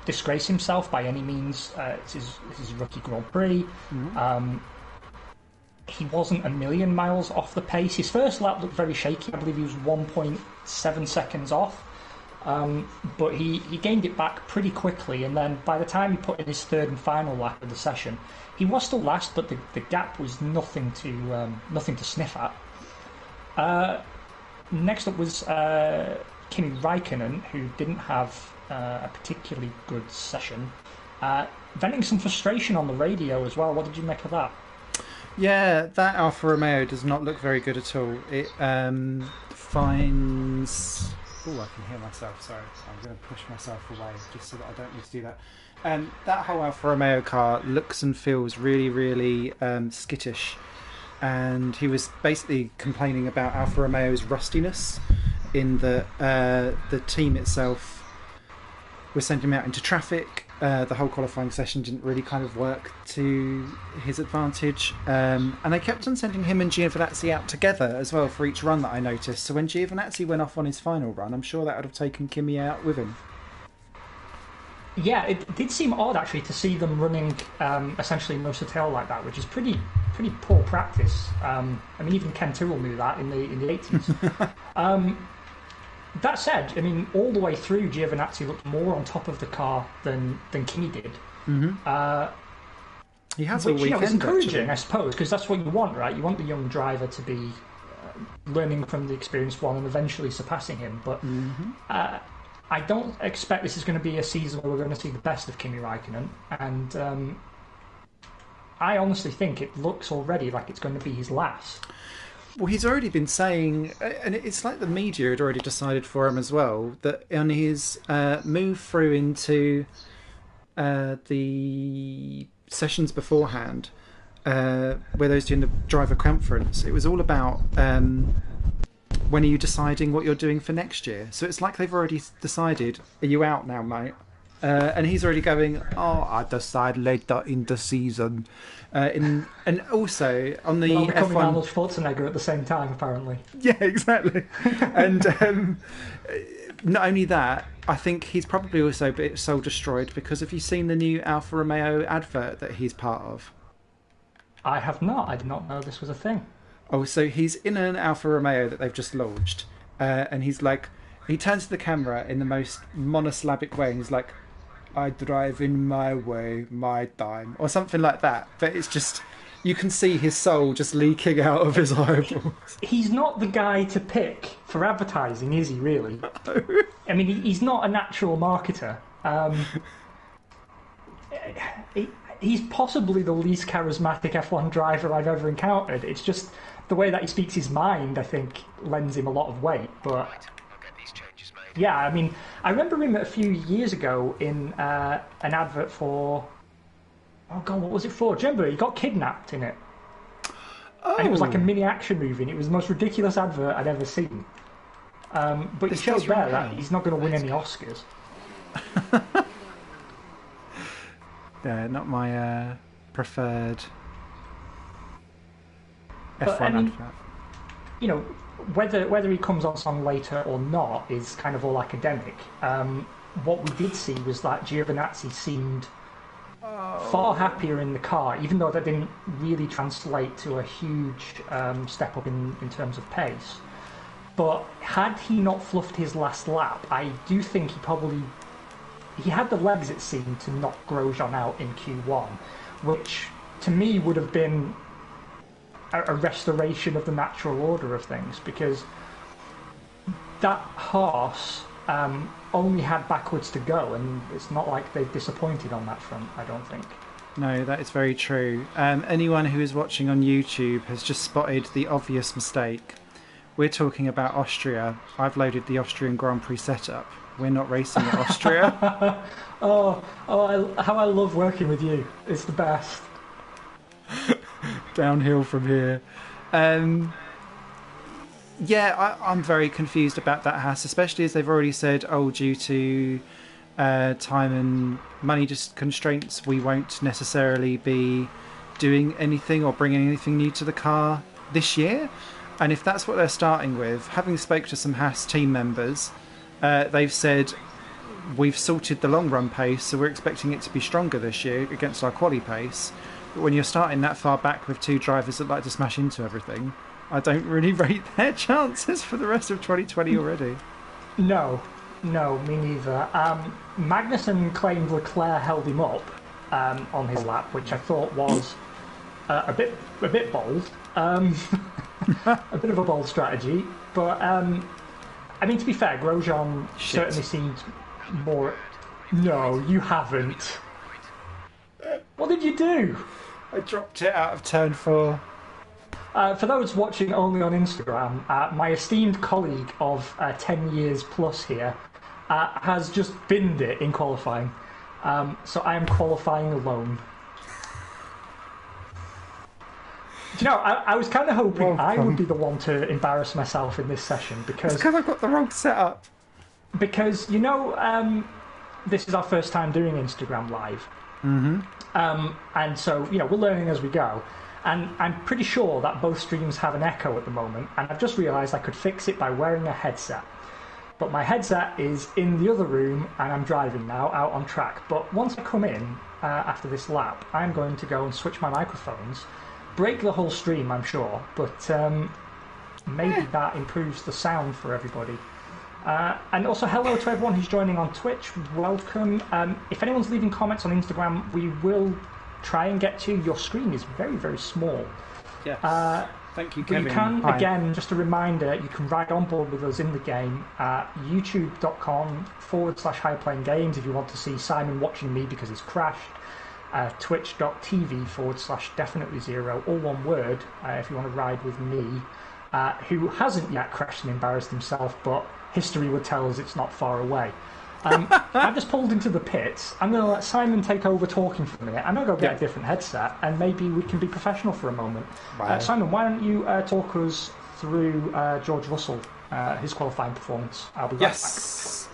disgrace himself by any means. It's his rookie Grand Prix. He wasn't a million miles off the pace. His first lap looked very shaky. I believe he was 1.7 seconds off. But he gained it back pretty quickly, and then by the time he put in his third and final lap of the session, he was still last, but the gap was nothing to sniff at. Next up was Kimi Raikkonen, who didn't have a particularly good session, venting some frustration on the radio as well. What did you make of that? Yeah, that Alfa Romeo does not look very good at all. It finds... Oh, I can hear myself, sorry. I'm going to push myself away just so that I don't need to do that. That whole Alfa Romeo car looks and feels really, really skittish. And he was basically complaining about Alfa Romeo's rustiness in that the team itself was sending him out into traffic. The whole qualifying session didn't really kind of work to his advantage. And they kept on sending him and Giovinazzi out together as well for each run that I noticed. So when Giovinazzi went off on his final run, I'm sure that would have taken Kimi out with him. Yeah, it did seem odd actually to see them running essentially nose to tail like that, which is pretty poor practice. I mean, even Ken Tyrrell knew that in the 80s. That said, I mean, all the way through, Giovinazzi looked more on top of the car than Kimi did. He has which, a weekend, is encouraging, actually. I suppose, because that's what you want, right? You want the young driver to be learning from the experienced one and eventually surpassing him. But I don't expect this is going to be a season where we're going to see the best of Kimi Raikkonen. And I honestly think it looks already like it's going to be his last. Well, he's already been saying, and it's like the media had already decided for him as well, that on his move through into the sessions beforehand, where they was doing the driver conference, it was all about when are you deciding what you're doing for next year. So it's like they've already decided, are you out now, mate? And he's already going, I decide later in the season. And also on the becoming F1... Arnold Schwarzenegger at the same time, apparently. Yeah, exactly. And not only that, I think he's probably also a bit soul destroyed because have you seen the new Alfa Romeo advert that he's part of? I have not. I did not know this was a thing. Oh, so he's in an Alfa Romeo that they've just launched, and he's like, he turns to the camera in the most monosyllabic way, and he's like, I drive in my way, my time, or something like that. But it's just, you can see his soul just leaking out of his eyeballs. He's not the guy to pick for advertising, is he, really? I mean, he's not a natural marketer. He's possibly the least charismatic F1 driver I've ever encountered. It's just the way that he speaks his mind, I think, lends him a lot of weight. But yeah, I mean, I remember him a few years ago in an advert for... Oh, God, what was it for? Do you remember? He got kidnapped in it. Oh. And it was like a mini action movie, and it was the most ridiculous advert I'd ever seen. But he shows there that he's not going to win any Oscars. Yeah, not my preferred But, F1 I mean, advert. You know, whether he comes on song later or not is kind of all academic. What we did see was that Giovinazzi seemed far happier in the car, even though that didn't really translate to a huge step up in terms of pace. But had he not fluffed his last lap, I do think he had the legs, it seemed, to knock Grosjean out in Q1, which to me would have been a restoration of the natural order of things, because that Haas only had backwards to go, and it's not like they've disappointed on that front, I don't think. No, that is very true. Anyone who is watching on YouTube has just spotted the obvious mistake. We're talking about Austria. I've loaded the Austrian Grand Prix setup. We're not racing at Austria. how I love working with you. It's the best. Downhill from here. I'm very confused about that Haas, especially as they've already said, due to time and money just constraints, we won't necessarily be doing anything or bringing anything new to the car this year. And if that's what they're starting with, having spoke to some Haas team members, they've said we've sorted the long run pace, so we're expecting it to be stronger this year against our quali pace. But when you're starting that far back with two drivers that like to smash into everything, I don't really rate their chances for the rest of 2020 already. No, me neither. Magnussen claimed Leclerc held him up on his lap, which I thought was a bit bold. A bit of a bold strategy, but I mean, to be fair, Grosjean certainly seemed more... No, you haven't. What did you do? I dropped it out of turn 4. For those watching only on Instagram, my esteemed colleague of 10 years plus here has just binned it in qualifying. So I am qualifying alone. Do you know, I was kind of hoping I would be the one to embarrass myself in this session because I've got the wrong setup. Because, you know, this is our first time doing Instagram Live. Mm-hmm. And so, you know, we're learning as we go. And I'm pretty sure that both streams have an echo at the moment. And I've just realised I could fix it by wearing a headset. But my headset is in the other room and I'm driving now, out on track. But once I come in after this lap, I'm going to go and switch my microphones. Break the whole stream, I'm sure. But maybe that improves the sound for everybody. And also hello to everyone who's joining on Twitch. Welcome. If anyone's leaving comments on Instagram, we will try and get to you. Your screen is very, very small. Yes. Thank you, Kevin. You can, Hi. again, just a reminder, you can ride on board with us in the game at youtube.com/highplayinggames if you want to see Simon watching me because he's crashed. Twitch.tv/definitely zero, all one word, if you want to ride with me, who hasn't yet crashed and embarrassed himself, but history would tell us it's not far away. I've just pulled into the pits. I'm going to let Simon take over talking for a minute. I'm going to go get a different headset, and maybe we can be professional for a moment. Wow. Simon, why don't you talk us through George Russell, his qualifying performance? I'll be right back.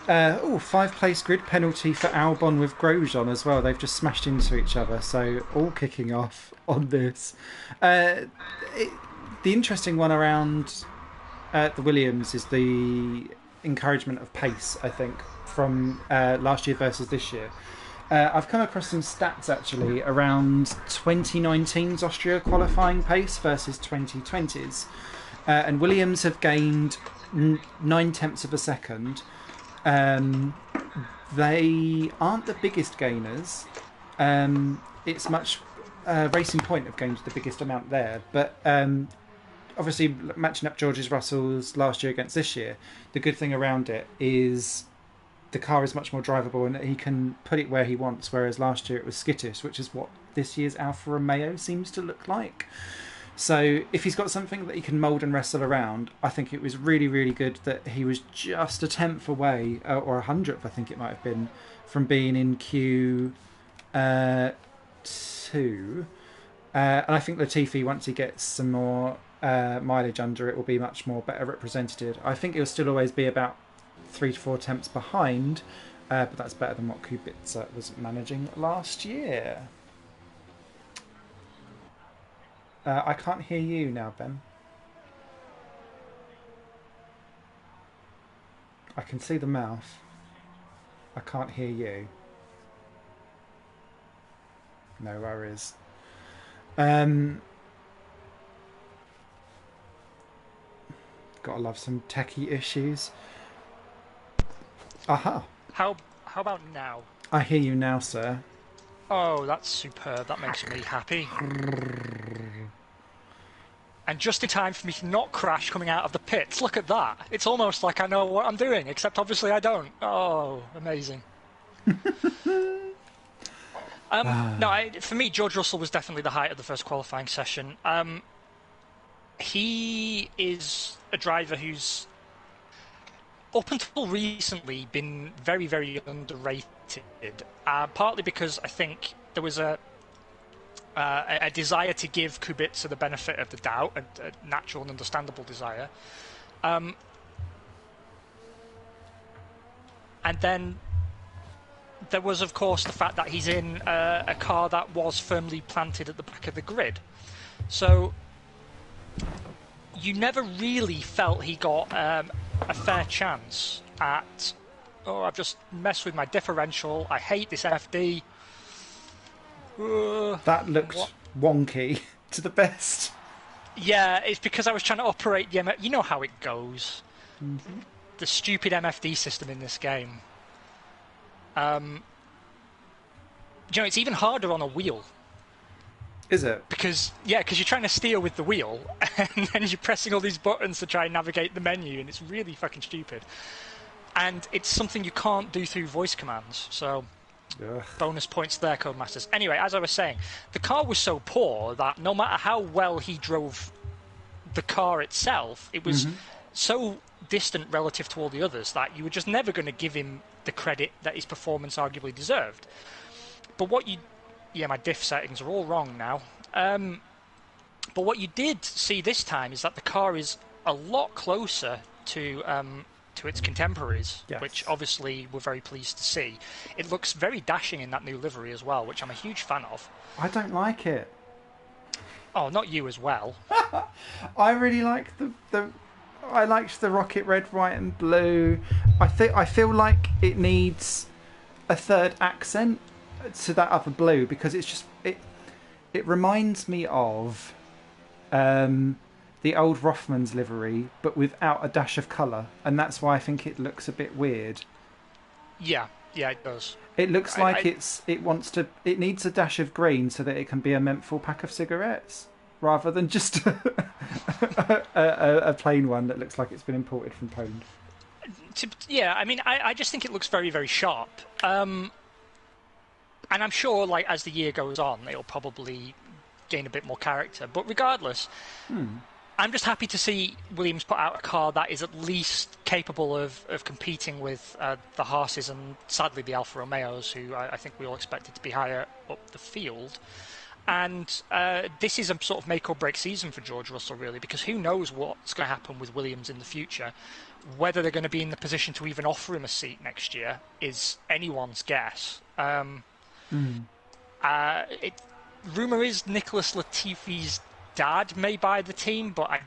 5-place grid penalty for Albon with Grosjean as well. They've just smashed into each other, so all kicking off on this. The interesting one around the Williams is the encouragement of pace, I think, from last year versus this year. I've come across some stats actually around 2019's Austria qualifying pace versus 2020's, and Williams have gained 9/10 of a second. They aren't the biggest gainers. It's much Racing Point have gained the biggest amount there, but obviously matching up George Russell's last year against this year, the good thing around it is the car is much more drivable and he can put it where he wants, whereas last year it was skittish, which is what this year's Alfa Romeo seems to look like. So if he's got something that he can mould and wrestle around, I think it was really, really good that he was just a 10th away, or 100th I think it might have been, from being in Q2. And I think Latifi, once he gets some more mileage under it, will be much more better represented. I think he'll still always be about 3 to 4 tenths behind, but that's better than what Kubica was managing last year. I can't hear you now, Ben. I can see the mouth. I can't hear you. No worries. Gotta love some techie issues. Aha. How about now? I hear you now, sir. Oh, that's superb. That makes me happy. And just in time for me to not crash coming out of the pits. Look at that. It's almost like I know what I'm doing, except obviously I don't. Oh, amazing. For me, George Russell was definitely the height of the first qualifying session. He is a driver who's, up until recently, been very, very underrated. Partly because I think there was a desire to give Kubica the benefit of the doubt, a natural and understandable desire. And then there was, of course, the fact that he's in a car that was firmly planted at the back of the grid. So you never really felt he got a fair chance at oh, I've just messed with my differential. I hate this FD. That looked wonky to the best. Yeah, it's because I was trying to operate the you know how it goes. Mm-hmm. The stupid MFD system in this game. It's even harder on a wheel. Is it? Because you're trying to steer with the wheel, and then you're pressing all these buttons to try and navigate the menu, and it's really fucking stupid. And it's something you can't do through voice commands, so bonus points there, Codemasters. Anyway, as I was saying, the car was so poor that no matter how well he drove the car itself, it was so distant relative to all the others that you were just never going to give him the credit that his performance arguably deserved. But my diff settings are all wrong now. But what you did see this time is that the car is a lot closer to its contemporaries, which obviously we're very pleased to see. It looks very dashing in that new livery as well, which I'm a huge fan of. I don't like it. Oh, not you as well. I really like I liked the rocket red, white, and blue. I feel like it needs a third accent to that other blue because it's just it reminds me of the old Rothmans livery, but without a dash of colour, and that's why I think it looks a bit weird. Yeah, it does. It looks like it needs a dash of green so that it can be a menthol pack of cigarettes, rather than just a plain one that looks like it's been imported from Poland. I just think it looks very, very sharp. And I'm sure, as the year goes on, it'll probably gain a bit more character. But regardless, I'm just happy to see Williams put out a car that is at least capable of competing with the Haas's and, sadly, the Alfa Romeos, who I think we all expected to be higher up the field. And this is a sort of make-or-break season for George Russell, really, because who knows what's going to happen with Williams in the future. Whether they're going to be in the position to even offer him a seat next year is anyone's guess. Rumour is Nicholas Latifi's dad may buy the team, but I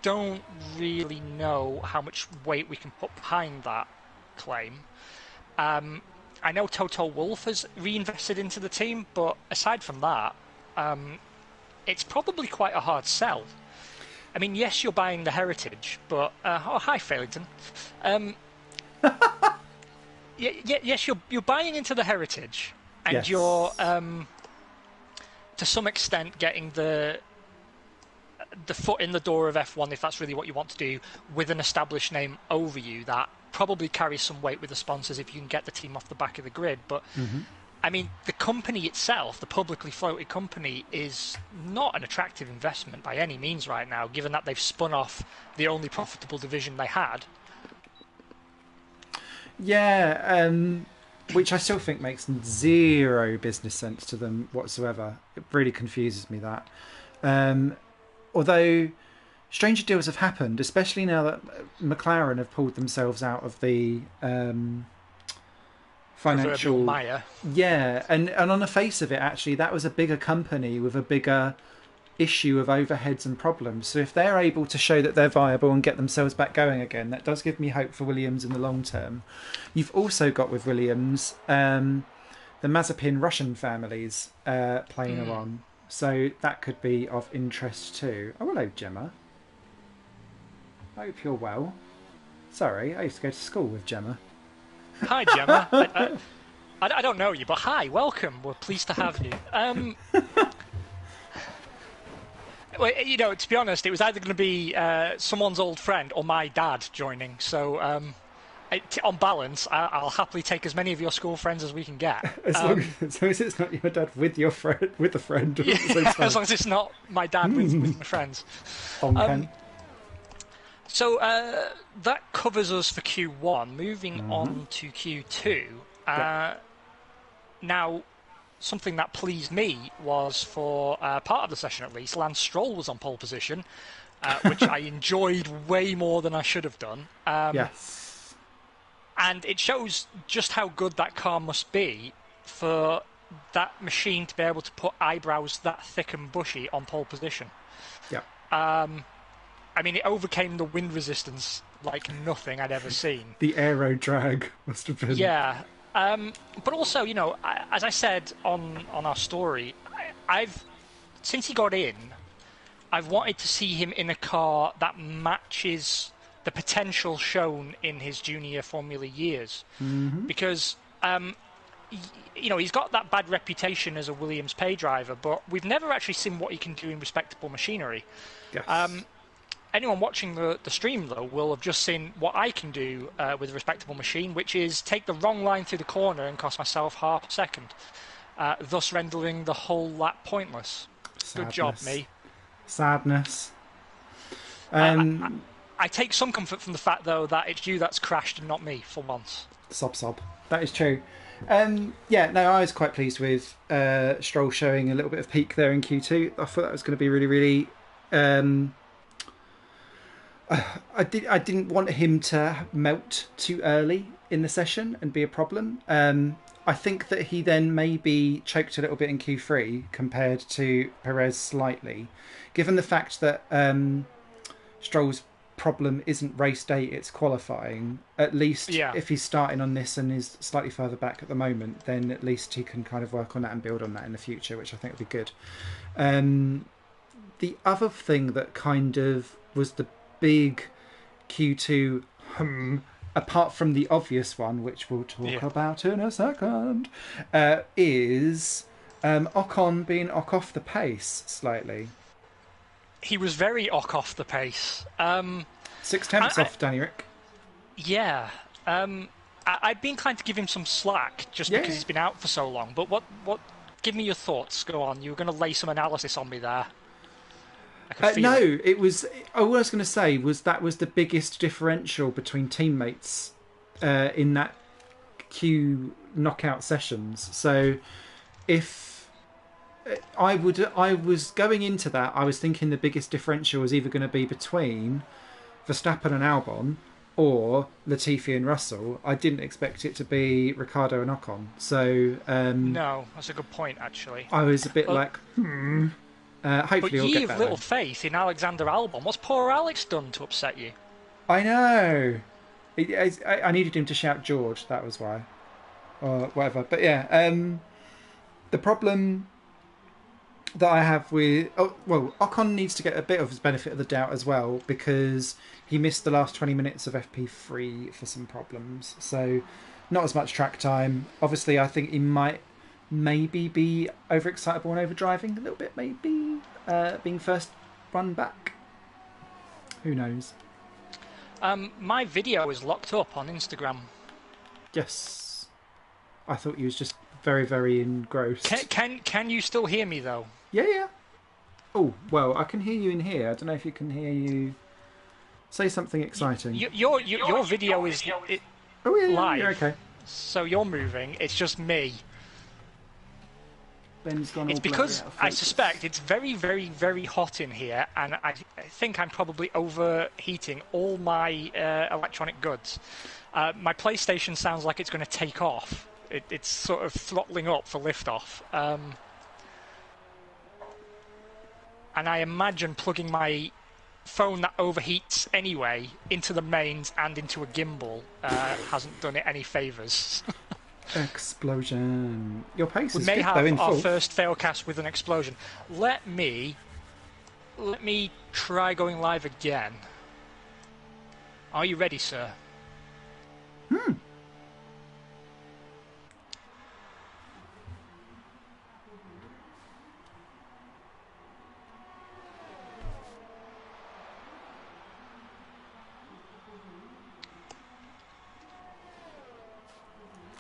don't really know how much weight we can put behind that claim. I know Toto Wolff has reinvested into the team, but aside from that, it's probably quite a hard sell. I mean, yes, you're buying the heritage, but hi, Failington. Yes, you're buying into the heritage, and you're to some extent getting the foot in the door of F1 if that's really what you want to do, with an established name over you that probably carries some weight with the sponsors if you can get the team off the back of the grid. But I mean, the company itself, the publicly floated company, is not an attractive investment by any means right now, given that they've spun off the only profitable division they had. Yeah, which I still think makes zero business sense to them whatsoever. It really confuses me, that. Although stranger deals have happened, especially now that McLaren have pulled themselves out of the financial mire. Yeah, and on the face of it, actually, that was a bigger company with a bigger issue of overheads and problems. So if they're able to show that they're viable and get themselves back going again, that does give me hope for Williams in the long term. You've also got with Williams the Mazepin Russian families playing along, so that could be of interest too. Oh, hello, Gemma. I hope you're well. Sorry, I used to go to school with Gemma. Hi, Gemma. I don't know you, but hi, welcome. We're pleased to have you. Well, to be honest, it was either going to be someone's old friend or my dad joining. So, on balance, I'll happily take as many of your school friends as we can get. As long as it's not your dad with your friend, with a friend. Yeah, as long as it's not my dad with my friends. So that covers us for Q1. Moving on to Q2. Now, something that pleased me was, for part of the session at least, Lance Stroll was on pole position, which I enjoyed way more than I should have done. Yes. And it shows just how good that car must be for that machine to be able to put eyebrows that thick and bushy on pole position. Yeah. I mean, it overcame the wind resistance like nothing I'd ever seen. The aero drag must have been. Yeah. But also, as I said on our story, I've since he got in, I've wanted to see him in a car that matches the potential shown in his junior Formula years. Mm-hmm. Because, he's got that bad reputation as a Williams pay driver, but we've never actually seen what he can do in respectable machinery. Yes. Anyone watching the stream, though, will have just seen what I can do with a respectable machine, which is take the wrong line through the corner and cost myself half a second, thus rendering the whole lap pointless. Sadness. Good job, me. Sadness. I take some comfort from the fact, though, that it's you that's crashed and not me, for once. Sob. That is true. I was quite pleased with Stroll showing a little bit of peak there in Q2. I thought that was going to be really, really... I didn't want him to melt too early in the session and be a problem. I think that he then maybe choked a little bit in Q3 compared to Perez slightly, given the fact that Stroll's problem isn't race day, it's qualifying. At least if he's starting on this and is slightly further back at the moment, then at least he can kind of work on that and build on that in the future, which I think would be good. The other thing that kind of was the big Q2 apart from the obvious one, which we'll talk about in a second, is Ocon being off the pace slightly. He was very off the pace. 6/10 off Danny Rick. Yeah. I'd be inclined to give him some slack just because he's been out for so long. But what? Give me your thoughts. Go on. You were going to lay some analysis on me there. No, it was. All I was going to say was that was the biggest differential between teammates in that Q knockout sessions. So, if I was going into that, I was thinking the biggest differential was either going to be between Verstappen and Albon or Latifi and Russell. I didn't expect it to be Ricciardo and Ocon. So no, that's a good point actually. I was a bit hopefully but you'll ye get have that little then. faith in Alexander Albon. What's poor Alex done to upset you? I know. I needed him to shout George. That was why, or whatever. But yeah, the problem that I have with Ocon needs to get a bit of his benefit of the doubt as well because he missed the last 20 minutes of FP3 for some problems. So not as much track time. Obviously, I think he might maybe be overexcitable and overdriving a little bit, maybe being first run back. Who knows? My video is locked up on Instagram. Yes, I thought he was just very, very engrossed. Can you still hear me though? Yeah. Oh well, I can hear you in here. I don't know if you can hear you. Say something exciting. Your video is live. You're okay. So you're moving. It's just me. Ben's gone. It's because I suspect it's very, very, very hot in here, and I think I'm probably overheating all my electronic goods. My PlayStation sounds like it's going to take off. It's sort of throttling up for liftoff. And I imagine plugging my phone that overheats anyway into the mains and into a gimbal hasn't done it any favours. Explosion. Your pace is we may good, have though, in our full. first failcast with an explosion. Let me try going live again. Are you ready, sir?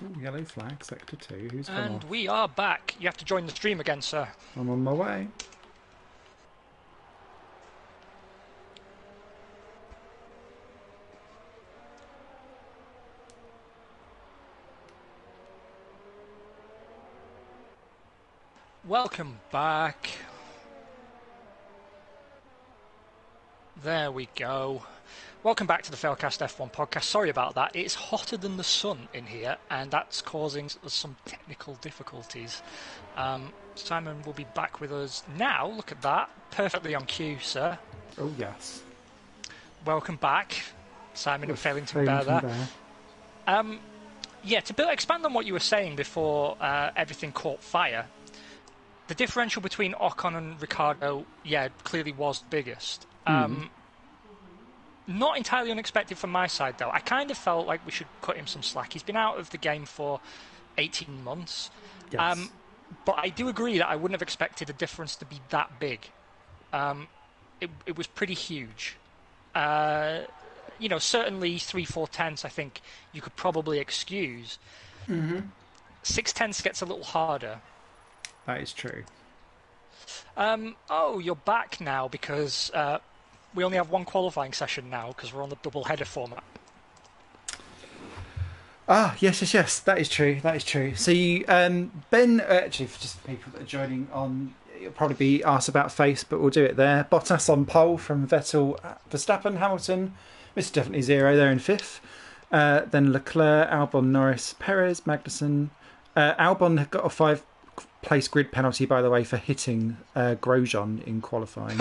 Ooh, yellow flag, sector 2. Who's gone And off? we are back. You have to join the stream again, sir. I'm on my way. Welcome back. There we go. Welcome back to the Failcast F1 podcast. Sorry about that. It's hotter than the sun in here, and that's causing some technical difficulties. Simon will be back with us now. Look at that. Perfectly on cue, sir. Oh, yes. Welcome back. Simon and Failington Bear there. Yeah, to expand on what you were saying before everything caught fire, the differential between Ocon and Ricciardo, clearly was the biggest. Not entirely unexpected from my side, though. I kind of felt like we should cut him some slack. He's been out of the game for 18 months. Yes. But I do agree that I wouldn't have expected the difference to be that big. It was pretty huge. Certainly 3/4 tenths I think you could probably excuse. 6 tenths gets a little harder. That is true. You're back now because we only have one qualifying session now because we're on the double header format. Yes. That is true. So you, Ben, actually, for just the people that are joining on, it'll probably be asked about face, but we'll do it there. Bottas on pole from Vettel, Verstappen, Hamilton, Mr. Definitely Zero there in 5th. Then Leclerc, Albon, Norris, Perez, Magnussen. Albon got a 5-place grid penalty, by the way, for hitting Grosjean in qualifying.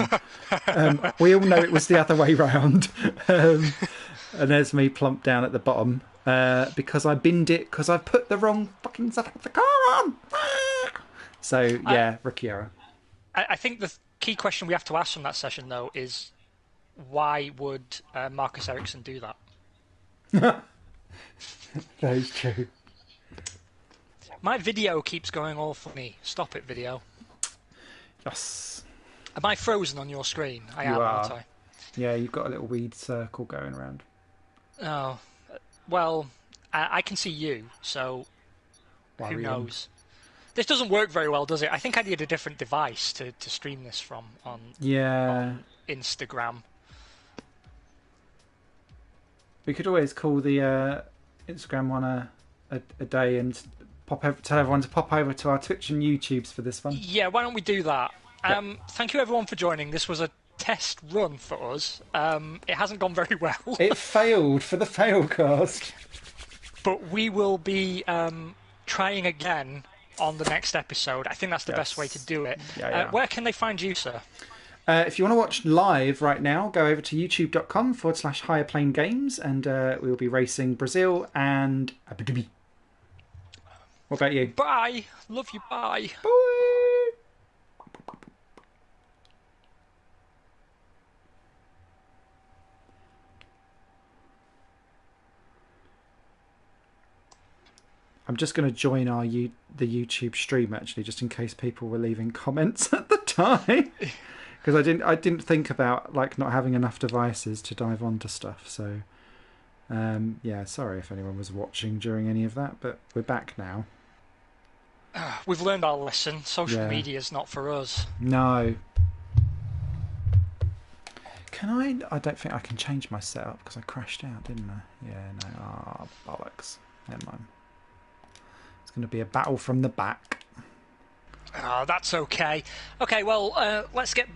We all know it was the other way round. And there's me plumped down at the bottom. Because I binned it because I put the wrong fucking South Africa car on. So, yeah, Ricciardo. I think the key question we have to ask from that session, though, is why would Marcus Ericsson do that? That is true. My video keeps going all for me. Stop it, video. Yes. Am I frozen on your screen? I am, aren't I? Yeah, you've got a little weed circle going around. Oh. Well, I can see you, so who knows? This doesn't work very well, does it? I think I need a different device to stream this from on Instagram. We could always call the Instagram one a day and tell everyone to pop over to our Twitch and YouTubes for this one. Yeah, why don't we do that? Thank you everyone for joining. This was a test run for us. It hasn't gone very well. It failed for the Failcast. But we will be trying again on the next episode. I think that's the best way to do it. Where can they find you, sir? If you want to watch live right now, go over to youtube.com/higherplanegames and we'll be racing Brazil and Abu Dhabi. What about you? Bye. Love you. Bye. Bye. I'm just going to join the YouTube stream actually, just in case people were leaving comments at the time, because I didn't think about not having enough devices to dive onto stuff. So sorry if anyone was watching during any of that, but we're back now. We've learned our lesson. Social media is not for us. No. Can I? I don't think I can change my setup because I crashed out, didn't I? Yeah, no. Bollocks. Never mind. It's going to be a battle from the back. Oh, that's okay. Okay, well, let's get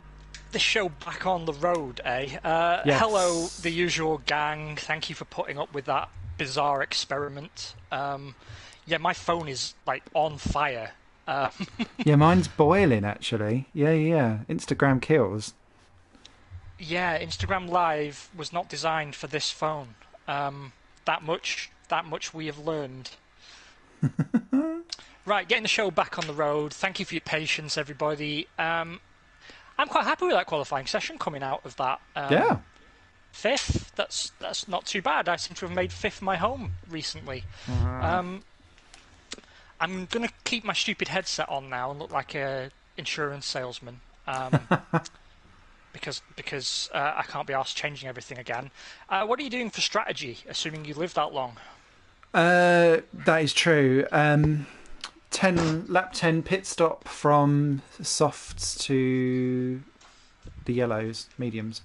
the show back on the road, eh? Yes. Hello, the usual gang. Thank you for putting up with that bizarre experiment. My phone is, on fire. Yeah, mine's boiling, actually. Yeah. Instagram kills. Yeah, Instagram Live was not designed for this phone. That much we have learned. Right, getting the show back on the road. Thank you for your patience, everybody. I'm quite happy with that qualifying session coming out of that. 5th. That's not too bad. I seem to have made 5th my home recently. I'm going to keep my stupid headset on now and look like a insurance salesman. Because I can't be asked changing everything again. What are you doing for strategy, assuming you live that long? That is true. Lap 10 pit stop from softs to the yellows, mediums.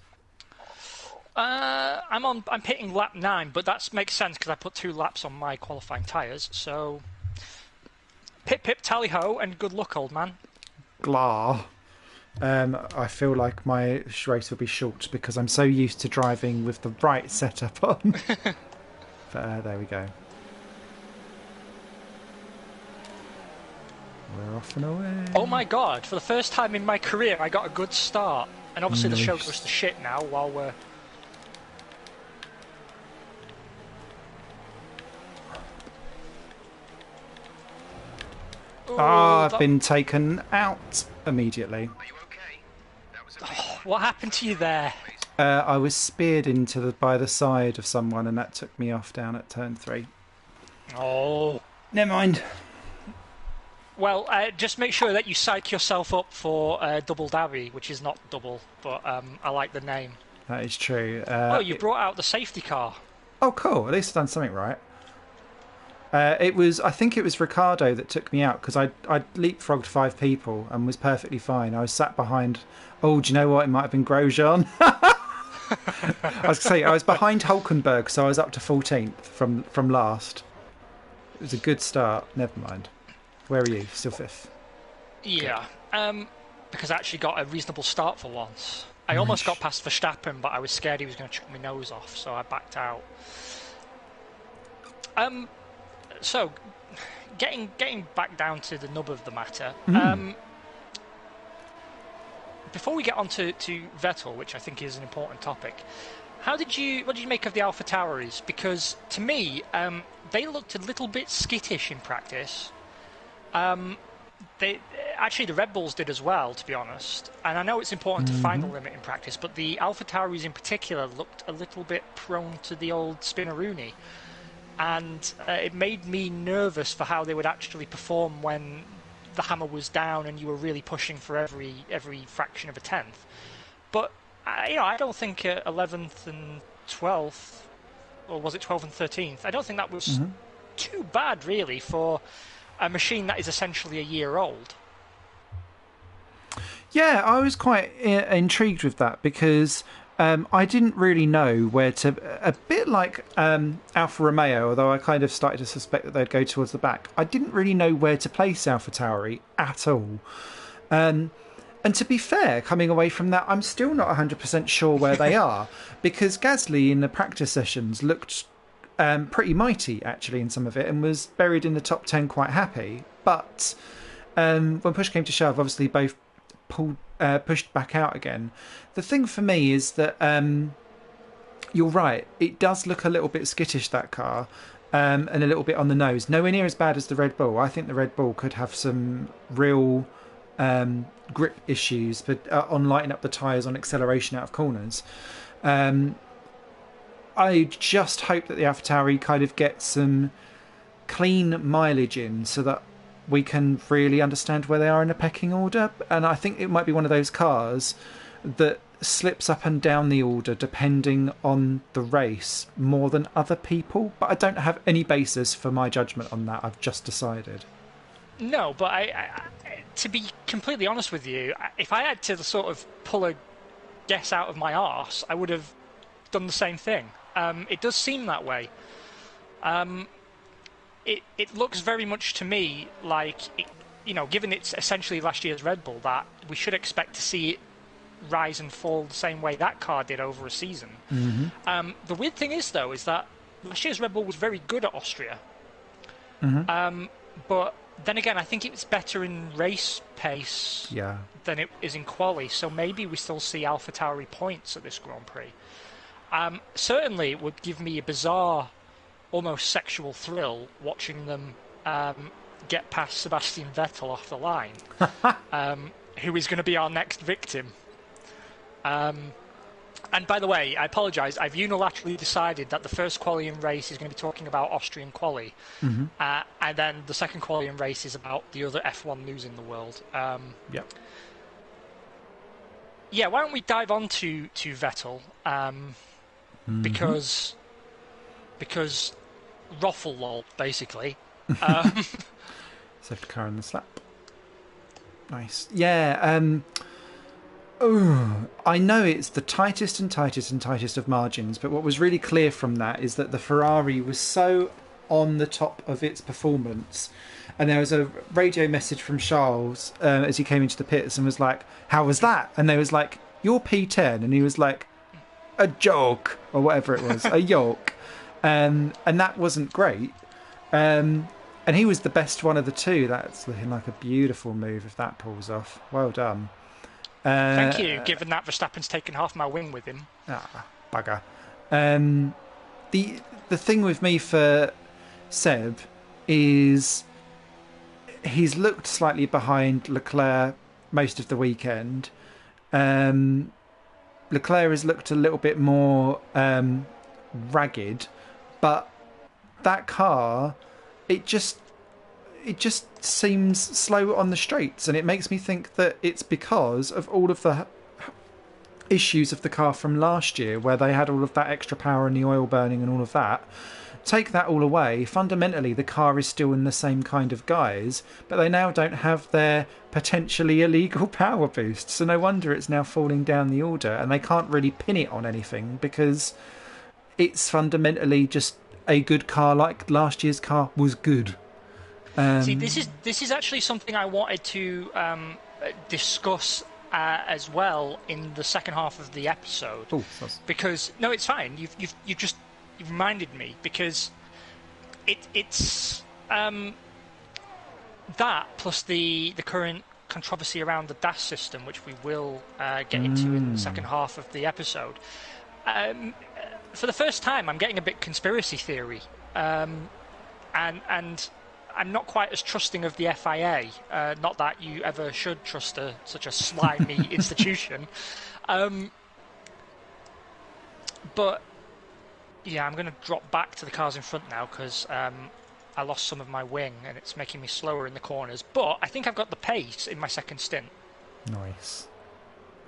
I'm pitting lap 9, but that makes sense because I put 2 laps on my qualifying tyres. So pip tally ho and good luck, old man. Glah. I feel like my race will be short because I'm so used to driving with the right setup on. But there we go. We're off and away. Oh my god, for the first time in my career I got a good start. And obviously the show goes to shit now while we're... I've been taken out immediately. What happened to you there? I was speared by the side of someone, and that took me off down at turn 3. Oh. Never mind. Well, just make sure that you psych yourself up for Double Dabby, which is not double, but I like the name. That is true. You brought out the safety car. Oh, cool. At least I've done something right. I think it was Ricardo that took me out, because I leapfrogged 5 people and was perfectly fine. I was sat behind... Oh, do you know what? It might have been Grosjean. I was saying I was behind Hulkenberg, so I was up to 14th from last. It was a good start. Never mind. Where are you? Still 5th? Yeah, because I actually got a reasonable start for once. I almost got past Verstappen, but I was scared he was going to chuck my nose off, so I backed out. So, getting back down to the nub of the matter. Before we get on to Vettel, which I think is an important topic, what did you make of the AlphaTauris? Because to me, they looked a little bit skittish in practice. The Red Bulls did as well, to be honest. And I know it's important to find the limit in practice, but the AlphaTauris in particular looked a little bit prone to the old spinneroonie. And it made me nervous for how they would actually perform when the hammer was down and you were really pushing for every fraction of a tenth. But I don't think 11th and 12th, or was it 12th and 13th? I don't think that was too bad, really, for a machine that is essentially a year old. Yeah, I was quite intrigued with that, because I didn't really know where to... A bit like Alfa Romeo, although I kind of started to suspect that they'd go towards the back. I didn't really know where to place AlphaTauri at all. And to be fair, coming away from that, I'm still not 100% sure where they are, because Gasly in the practice sessions looked pretty mighty, actually, in some of it, and was buried in the top 10 quite happy. But when push came to shove, obviously both pushed back out again. The thing for me is that you're right, it does look a little bit skittish, that car, and a little bit on the nose. Nowhere near as bad as the Red Bull. I think the Red Bull could have some real grip issues, but on lighting up the tyres, on acceleration out of corners. I just hope that the AlphaTauri kind of gets some clean mileage in, so that we can really understand where they are in the pecking order. And I think it might be one of those cars that slips up and down the order depending on the race more than other people. But I don't have any basis for my judgment on that. I've just decided. No, but I to be completely honest with you, if I had to sort of pull a guess out of my arse, I would have done the same thing. It does seem that way. It looks very much to me like, given it's essentially last year's Red Bull, that we should expect to see it rise and fall the same way that car did over a season. The weird thing is, though, is that last year's Red Bull was very good at Austria. But then again, I think it's better in race pace than it is in quali, so maybe we still see AlphaTauri points at this Grand Prix. Certainly it would give me a bizarre, almost sexual thrill watching them get past Sebastian Vettel off the line, who is going to be our next victim. And by the way, I apologise, I've unilaterally decided that the first qualifying race is going to be talking about Austrian quali, and then the second qualifying race is about the other F1 news in the world. Yeah, why don't we dive on to Vettel, because Roffle lol, basically. Safety car in the slap. Nice. Yeah, I know it's the tightest of margins, but what was really clear from that is that the Ferrari was so on the top of its performance. And there was a radio message from Charles as he came into the pits and was like, "How was that?" And they was like, "You're P10." And he was like, "A joke," or whatever it was, a yoke. And that wasn't great. And he was the best one of the two. That's looking like a beautiful move if that pulls off. Well done. Thank you, given that Verstappen's taken half my wing with him. Bugger. The thing with me for Seb is he's looked slightly behind Leclerc most of the weekend. Leclerc has looked a little bit more ragged, but that car, it just seems slow on the straights, and it makes me think that it's because of all of the issues of the car from last year, where they had all of that extra power and the oil burning and all of that. Take that all away, fundamentally the car is still in the same kind of guise, but they now don't have their potentially illegal power boost, so no wonder it's now falling down the order, and they can't really pin it on anything because it's fundamentally just a good car, like last year's car was good. See, this is actually something I wanted to discuss as well in the second half of the episode. Oh, because no, it's fine. You've reminded me, because it's that plus the current controversy around the dash system, which we will get into in the second half of the episode. For the first time, I'm getting a bit conspiracy theory, and I'm not quite as trusting of the FIA. Not that you ever should trust such a slimy institution, but yeah, I'm going to drop back to the cars in front now because I lost some of my wing and it's making me slower in the corners. But I think I've got the pace in my second stint. Nice.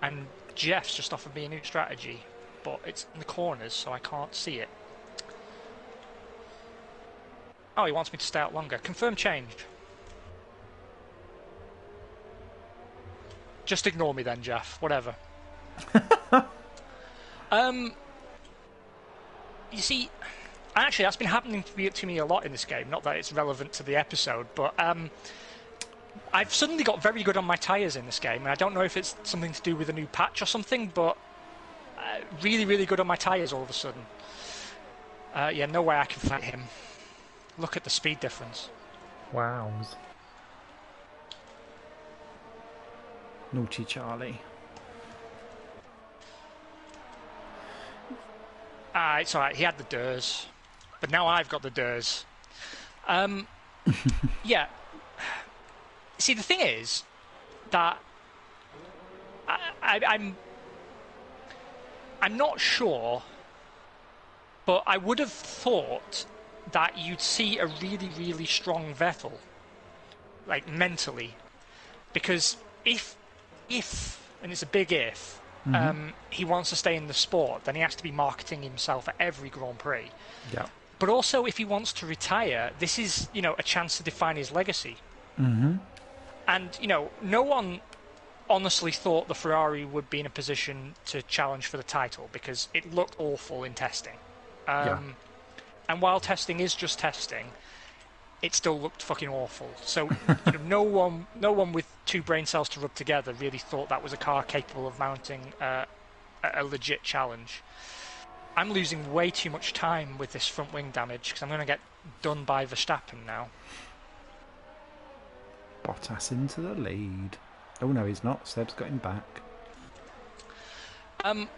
And Jeff's just offered me a new strategy, but it's in the corners, so I can't see it. Oh, he wants me to stay out longer. Confirm changed. Just ignore me then, Jeff. Whatever. You see, actually, that's been happening to me a lot in this game. Not that it's relevant to the episode, but I've suddenly got very good on my tyres in this game, and I don't know if it's something to do with a new patch or something, but really, really good on my tyres all of a sudden. Yeah, no way I can fight him. Look at the speed difference. Wows. Naughty Charlie. It's alright, he had the DRS, but now I've got the DRS. Yeah. See, the thing is that I'm not sure, but I would have thought that you'd see a really, really strong Vettel, like mentally, because if, and it's a big if, he wants to stay in the sport, then he has to be marketing himself at every Grand Prix. Yeah. But also, if he wants to retire, this is, a chance to define his legacy. Mm-hmm. And, no one honestly thought the Ferrari would be in a position to challenge for the title because it looked awful in testing. And while testing is just testing, it still looked fucking awful. So no one with two brain cells to rub together really thought that was a car capable of mounting a legit challenge. I'm losing way too much time with this front wing damage because I'm going to get done by Verstappen now. Bottas into the lead. Oh no, he's not. Seb's got him back. And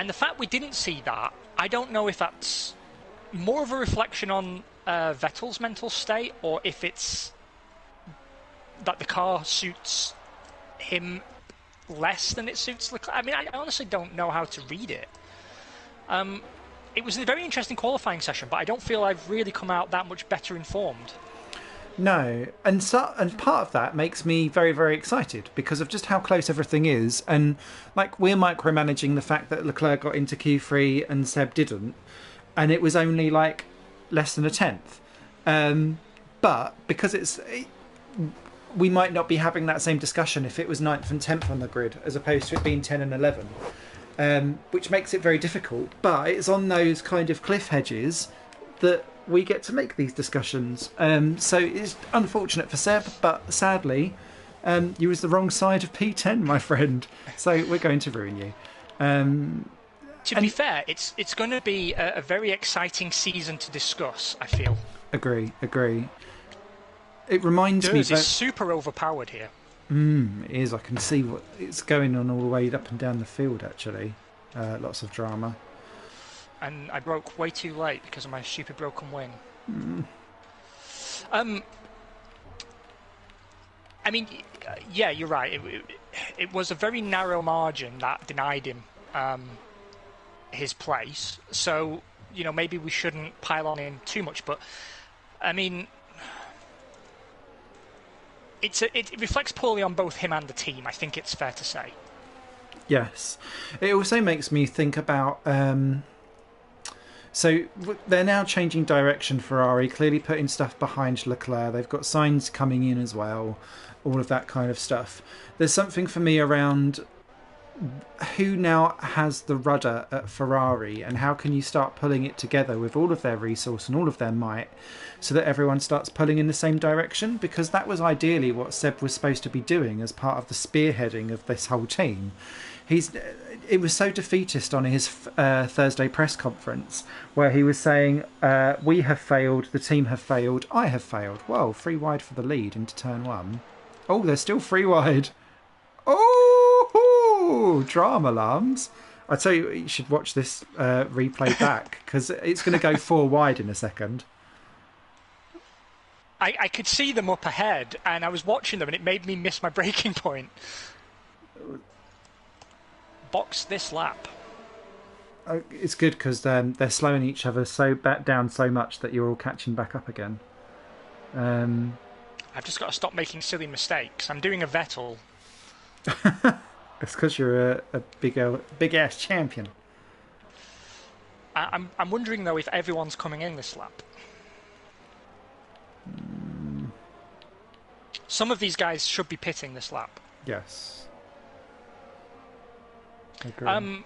the fact we didn't see that, I don't know if that's more of a reflection on Vettel's mental state, or if it's that the car suits him less than it suits Leclerc. I mean, I honestly don't know how to read it. It was a very interesting qualifying session, but I don't feel I've really come out that much better informed. No, and part of that makes me very, very excited because of just how close everything is, and like we're micromanaging the fact that Leclerc got into Q3 and Seb didn't, and it was only like less than a tenth. But because we might not be having that same discussion if it was 9th and 10th on the grid as opposed to it being 10 and 11, which makes it very difficult. But it's on those kind of cliff hedges that we get to make these discussions. So it's unfortunate for Seb, but sadly, you was the wrong side of P10, my friend. So we're going to ruin you. To be fair, it's going to be a very exciting season to discuss, I feel. Agree. It reminds me that it's super overpowered here. It is. I can see what it's going on all the way up and down the field, actually. Lots of drama. And I broke way too late because of my stupid broken wing. I mean, yeah, you're right. It was a very narrow margin that denied him his place. So, maybe we shouldn't pile on him too much. But, I mean, it reflects poorly on both him and the team, I think it's fair to say. Yes. It also makes me think about... So they're now changing direction, Ferrari, clearly putting stuff behind Leclerc. They've got signs coming in as well, all of that kind of stuff. There's something for me around who now has the rudder at Ferrari, and how can you start pulling it together with all of their resource and all of their might so that everyone starts pulling in the same direction? Because that was ideally what Seb was supposed to be doing as part of the spearheading of this whole team. It was so defeatist on his Thursday press conference where he was saying, we have failed, the team have failed, I have failed. Well, 3 wide for the lead into turn 1. Oh, they're still 3 wide. Oh, drama alarms. I tell you, you should watch this replay back because it's going to go 4 wide in a second. I could see them up ahead and I was watching them and it made me miss my braking point. Box this lap. It's good because they're slowing each other down so much that you're all catching back up again. I've just got to stop making silly mistakes. I'm doing a Vettel. It's because you're a big ass champion. I'm wondering though if everyone's coming in this lap. Some of these guys should be pitting this lap. Yes. I agree.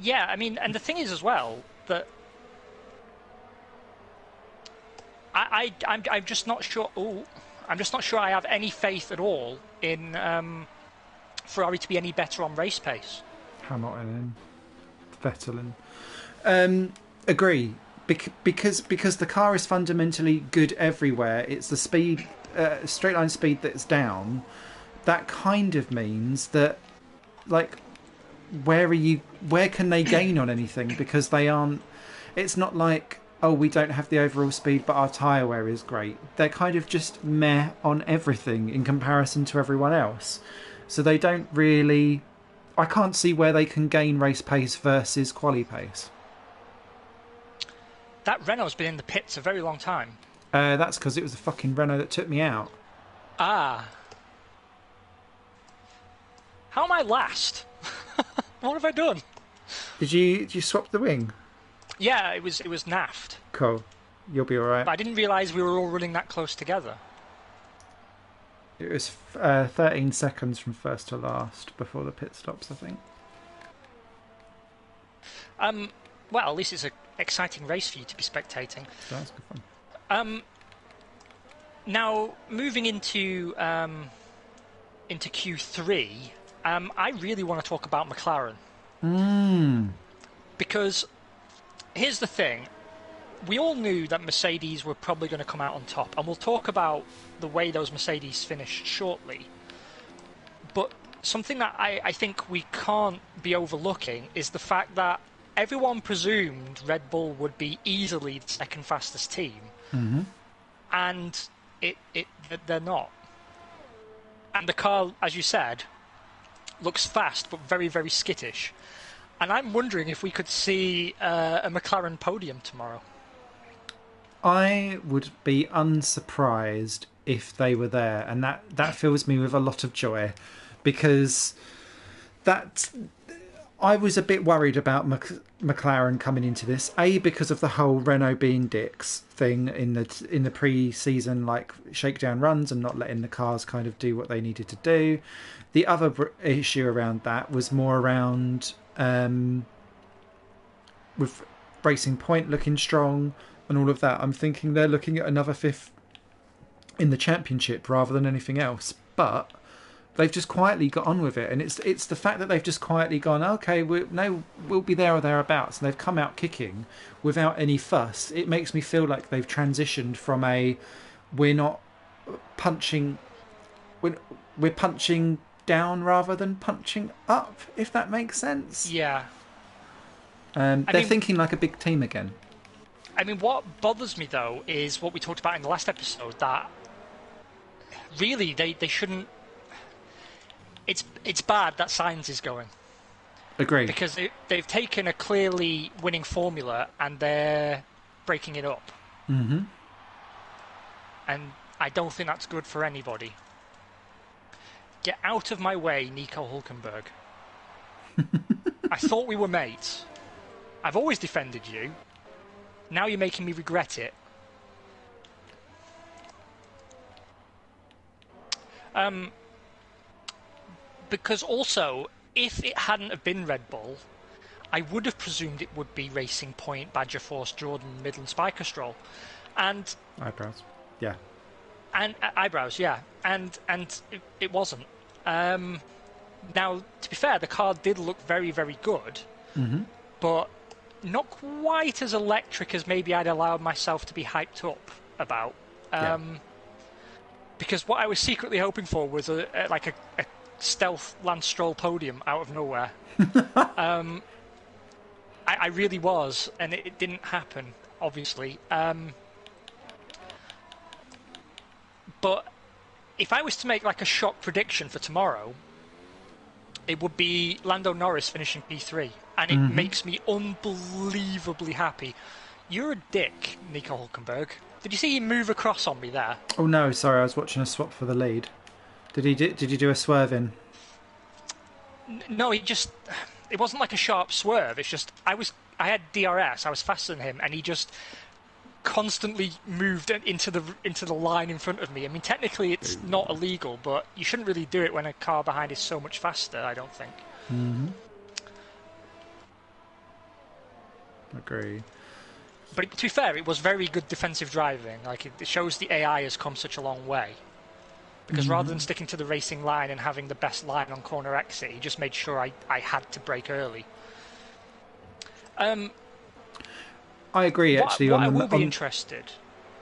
Yeah, I mean, and the thing is as well that I'm just not sure. I'm just not sure I have any faith at all in Ferrari to be any better on race pace. Hamilton and Vettel. Agree. Because the car is fundamentally good everywhere. It's the speed, straight line speed that's down. That kind of means that, like, where can they gain on anything? Because they aren't. It's not like, oh, we don't have the overall speed, but our tyre wear is great. They're kind of just meh on everything in comparison to everyone else. So they don't really. I can't see where they can gain race pace versus quali pace. That Renault's been in the pits a very long time. That's because it was the fucking Renault that took me out. Ah. How am I last? What have I done? Did you swap the wing? Yeah, it was naffed. Cool. You'll be alright. But I didn't realise we were all running that close together. It was 13 seconds from first to last before the pit stops, I think. Well, at least it's an exciting race for you to be spectating. That's good fun. Now, moving into Q3, I really want to talk about McLaren. Because here's the thing. We all knew that Mercedes were probably going to come out on top, and we'll talk about the way those Mercedes finished shortly. But something that I think we can't be overlooking is the fact that everyone presumed Red Bull would be easily the second fastest team, and they're not. And the car, as you said, looks fast but very, very skittish. And I'm wondering if we could see a McLaren podium tomorrow. I would be unsurprised if they were there, and that fills me with a lot of joy, because I was a bit worried about McLaren coming into this. A, because of the whole Renault being dicks thing in the pre-season, like shakedown runs and not letting the cars kind of do what they needed to do. The other issue around that was more around with Racing Point looking strong and all of that. I'm thinking they're looking at another 5th in the championship rather than anything else. But they've just quietly got on with it, and it's the fact that they've just quietly gone, okay, we'll be there or thereabouts, and they've come out kicking without any fuss. It makes me feel like they've transitioned from we're punching down rather than punching up, if that makes sense. Yeah. They're thinking like a big team again. I mean, what bothers me, though, is what we talked about in the last episode, that really, they shouldn't. It's bad that Sainz is going. Agreed. Because they've taken a clearly winning formula and they're breaking it up. Mm-hmm. And I don't think that's good for anybody. Get out of my way, Nico Hulkenberg. I thought we were mates. I've always defended you. Now you're making me regret it. Because also, if it hadn't have been Red Bull, I would have presumed it would be Racing Point, Badger Force, Jordan, Midland, Spiker Stroll, and eyebrows, yeah, and eyebrows, yeah, and it wasn't. Now, to be fair, the car did look very, very good, but not quite as electric as maybe I'd allowed myself to be hyped up about. Because what I was secretly hoping for was a stealth Lance Stroll podium out of nowhere. I really was, and it didn't happen, obviously. But if I was to make like a shock prediction for tomorrow, it would be Lando Norris finishing P3, and it makes me unbelievably happy. You're a dick, Nico Hulkenberg. Did you see him move across on me there? Oh no, sorry, I was watching a swap for the lead. Did you do a swerve in? No, it wasn't like a sharp swerve. It's just I had DRS. I was faster than him, and he just constantly moved into the line in front of me. I mean, technically it's not illegal, but you shouldn't really do it when a car behind is so much faster, I don't think. Agree. But to be fair, it was very good defensive driving. Like, it shows the AI has come such a long way. Because rather than sticking to the racing line and having the best line on corner exit, he just made sure I had to brake early. I agree, actually. I will be interested.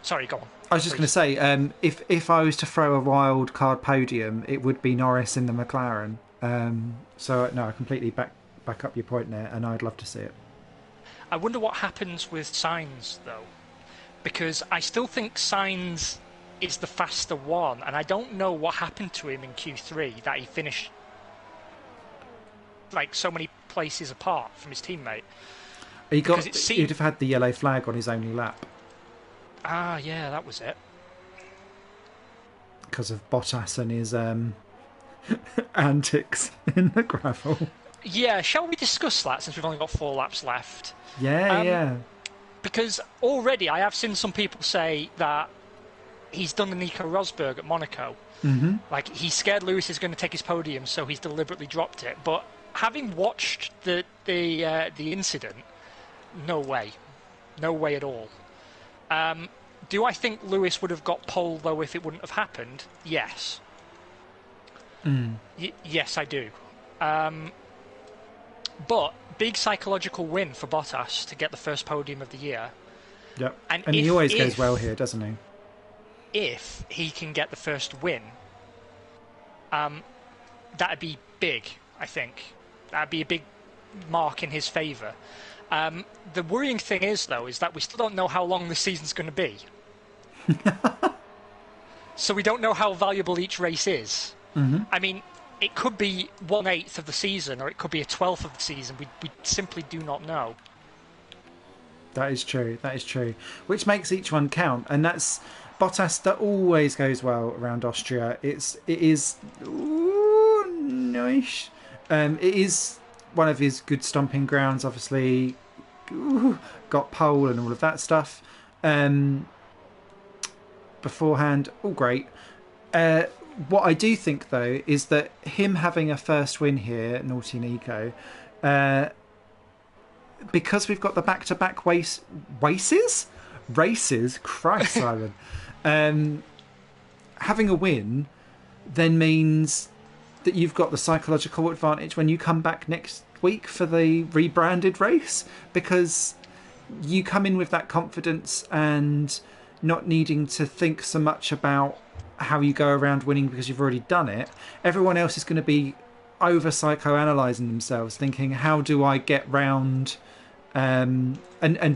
Sorry, go on. I was just going to say, if I was to throw a wild card podium, it would be Norris in the McLaren. So no, I completely back up your point there, and I'd love to see it. I wonder what happens with Sainz, though, because I still think Sainz is the faster one, and I don't know what happened to him in Q3, that he finished like so many places apart from his teammate. He'd have had the yellow flag on his only lap. Ah, yeah, that was it. Because of Bottas and his antics in the gravel. Yeah, shall we discuss that since we've only got 4 laps left? Yeah. Because already I have seen some people say that he's done the Nico Rosberg at Monaco. Like, he's scared Lewis is going to take his podium, so he's deliberately dropped it. But having watched the incident, no way at all. Do I think Lewis would have got pole though if it wouldn't have happened? Yes. Yes, I do. But big psychological win for Bottas to get the first podium of the year. Yep. And he always goes well here, doesn't he? If he can get the first win, that'd be big, I think. That'd be a big mark in his favour. The worrying thing is, though, is that we still don't know how long this season's going to be. So we don't know how valuable each race is. I mean, it could be 1/8 of the season, or it could be 1/12 of the season. We simply do not know. That is true. Which makes each one count, and that's Bottas. That always goes well around Austria. It is nice. It is one of his good stomping grounds. Obviously, got pole and all of that stuff. Beforehand, all great. What I do think, though, is that him having a first win here, Naughty Nico, because we've got the back-to-back races, Christ, Simon, having a win then means that you've got the psychological advantage when you come back next week for the rebranded race, because you come in with that confidence and not needing to think so much about how you go around winning because you've already done it. Everyone else is going to be over psychoanalyzing themselves, thinking, how do I get round and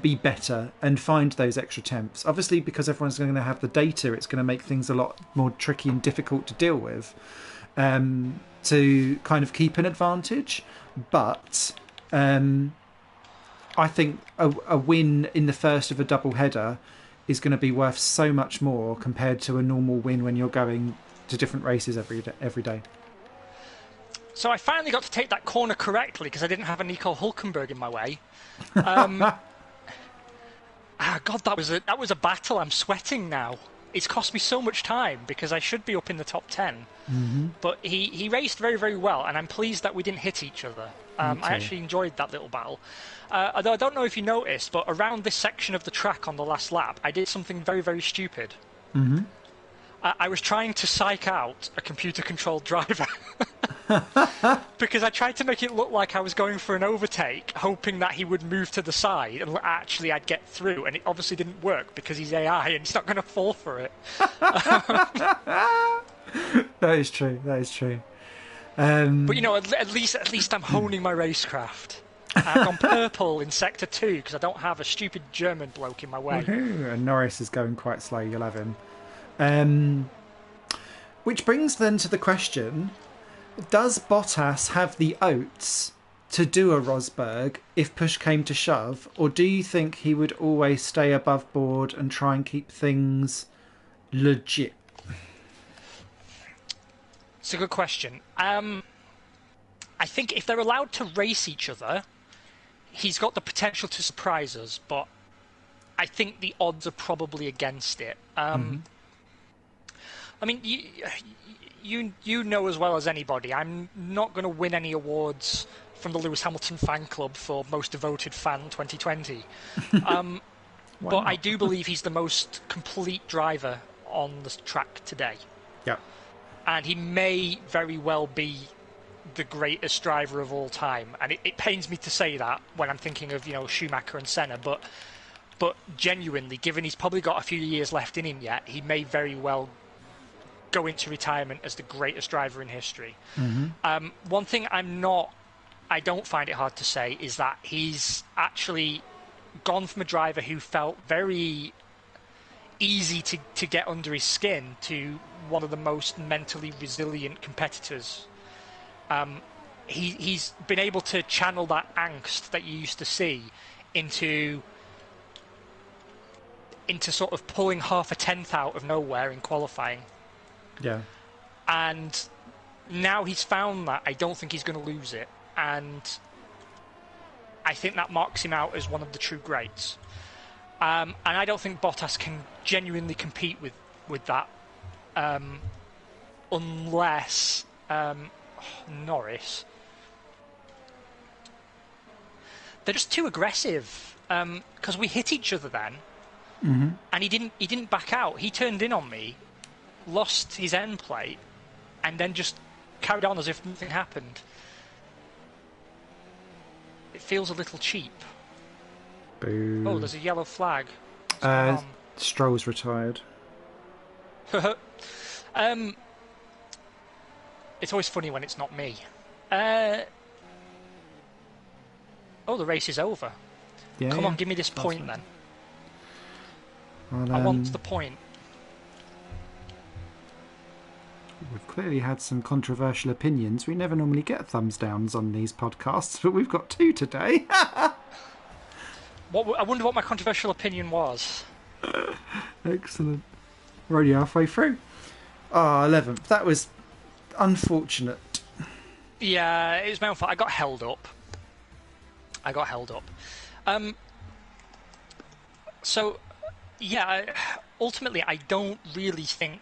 be better and find those extra temps. Obviously, because everyone's going to have the data, it's going to make things a lot more tricky and difficult to deal with, to kind of keep an advantage. But I think a win in the first of a double header is going to be worth so much more compared to a normal win when you're going to different races every day. So I finally got to take that corner correctly because I didn't have a Nico Hulkenberg in my way. God, that was a battle. I'm sweating now. It's cost me so much time because I should be up in the top 10. Mm-hmm. But he raced very, very well, and I'm pleased that we didn't hit each other. I actually enjoyed that little battle. Although I don't know if you noticed, but around this section of the track on the last lap, I did something very, very stupid. Mm-hmm. I was trying to psych out a computer-controlled driver. Because I tried to make it look like I was going for an overtake, hoping that he would move to the side and actually I'd get through, and it obviously didn't work because he's AI and he's not going to fall for it. That is true. But you know, at least I'm honing my racecraft. I've gone purple in Sector 2 because I don't have a stupid German bloke in my way. Woohoo. And Norris is going quite slow, you'll have him. Which brings then to the question, does Bottas have the oats to do a Rosberg if push came to shove, or do you think he would always stay above board and try and keep things legit? It's a good question. I think if they're allowed to race each other, he's got the potential to surprise us, but I think the odds are probably against it. I mean, you know as well as anybody, I'm not going to win any awards from the Lewis Hamilton fan club for most devoted fan 2020. But I do believe he's the most complete driver on the track today. Yeah. And he may very well be the greatest driver of all time. And it pains me to say that when I'm thinking of, Schumacher and Senna, but genuinely, given he's probably got a few years left in him yet, he may very well go into retirement as the greatest driver in history. Mm-hmm. One thing I don't find it hard to say is that he's actually gone from a driver who felt very easy to get under his skin to one of the most mentally resilient competitors. He's been able to channel that angst that you used to see into sort of pulling half a tenth out of nowhere in qualifying. Yeah. And now he's found that, I don't think he's going to lose it. And I think that marks him out as one of the true greats. And I don't think Bottas can genuinely compete with that unless Norris. They're just too aggressive because we hit each other then, and he didn't back out. He turned in on me, lost his end plate, and then just carried on as if nothing happened. It feels a little cheap. Boo. Oh, there's a yellow flag. Stroll's retired. It's always funny when it's not me. The race is over. Yeah, Come on, give me this point then. Well, I want the point. We've clearly had some controversial opinions. We never normally get thumbs downs on these podcasts, but we've got 2 today. I wonder what my controversial opinion was. Excellent. We're already halfway through. 11th. That was unfortunate. Yeah, it was my own fault. I got held up. So, yeah, ultimately, I don't really think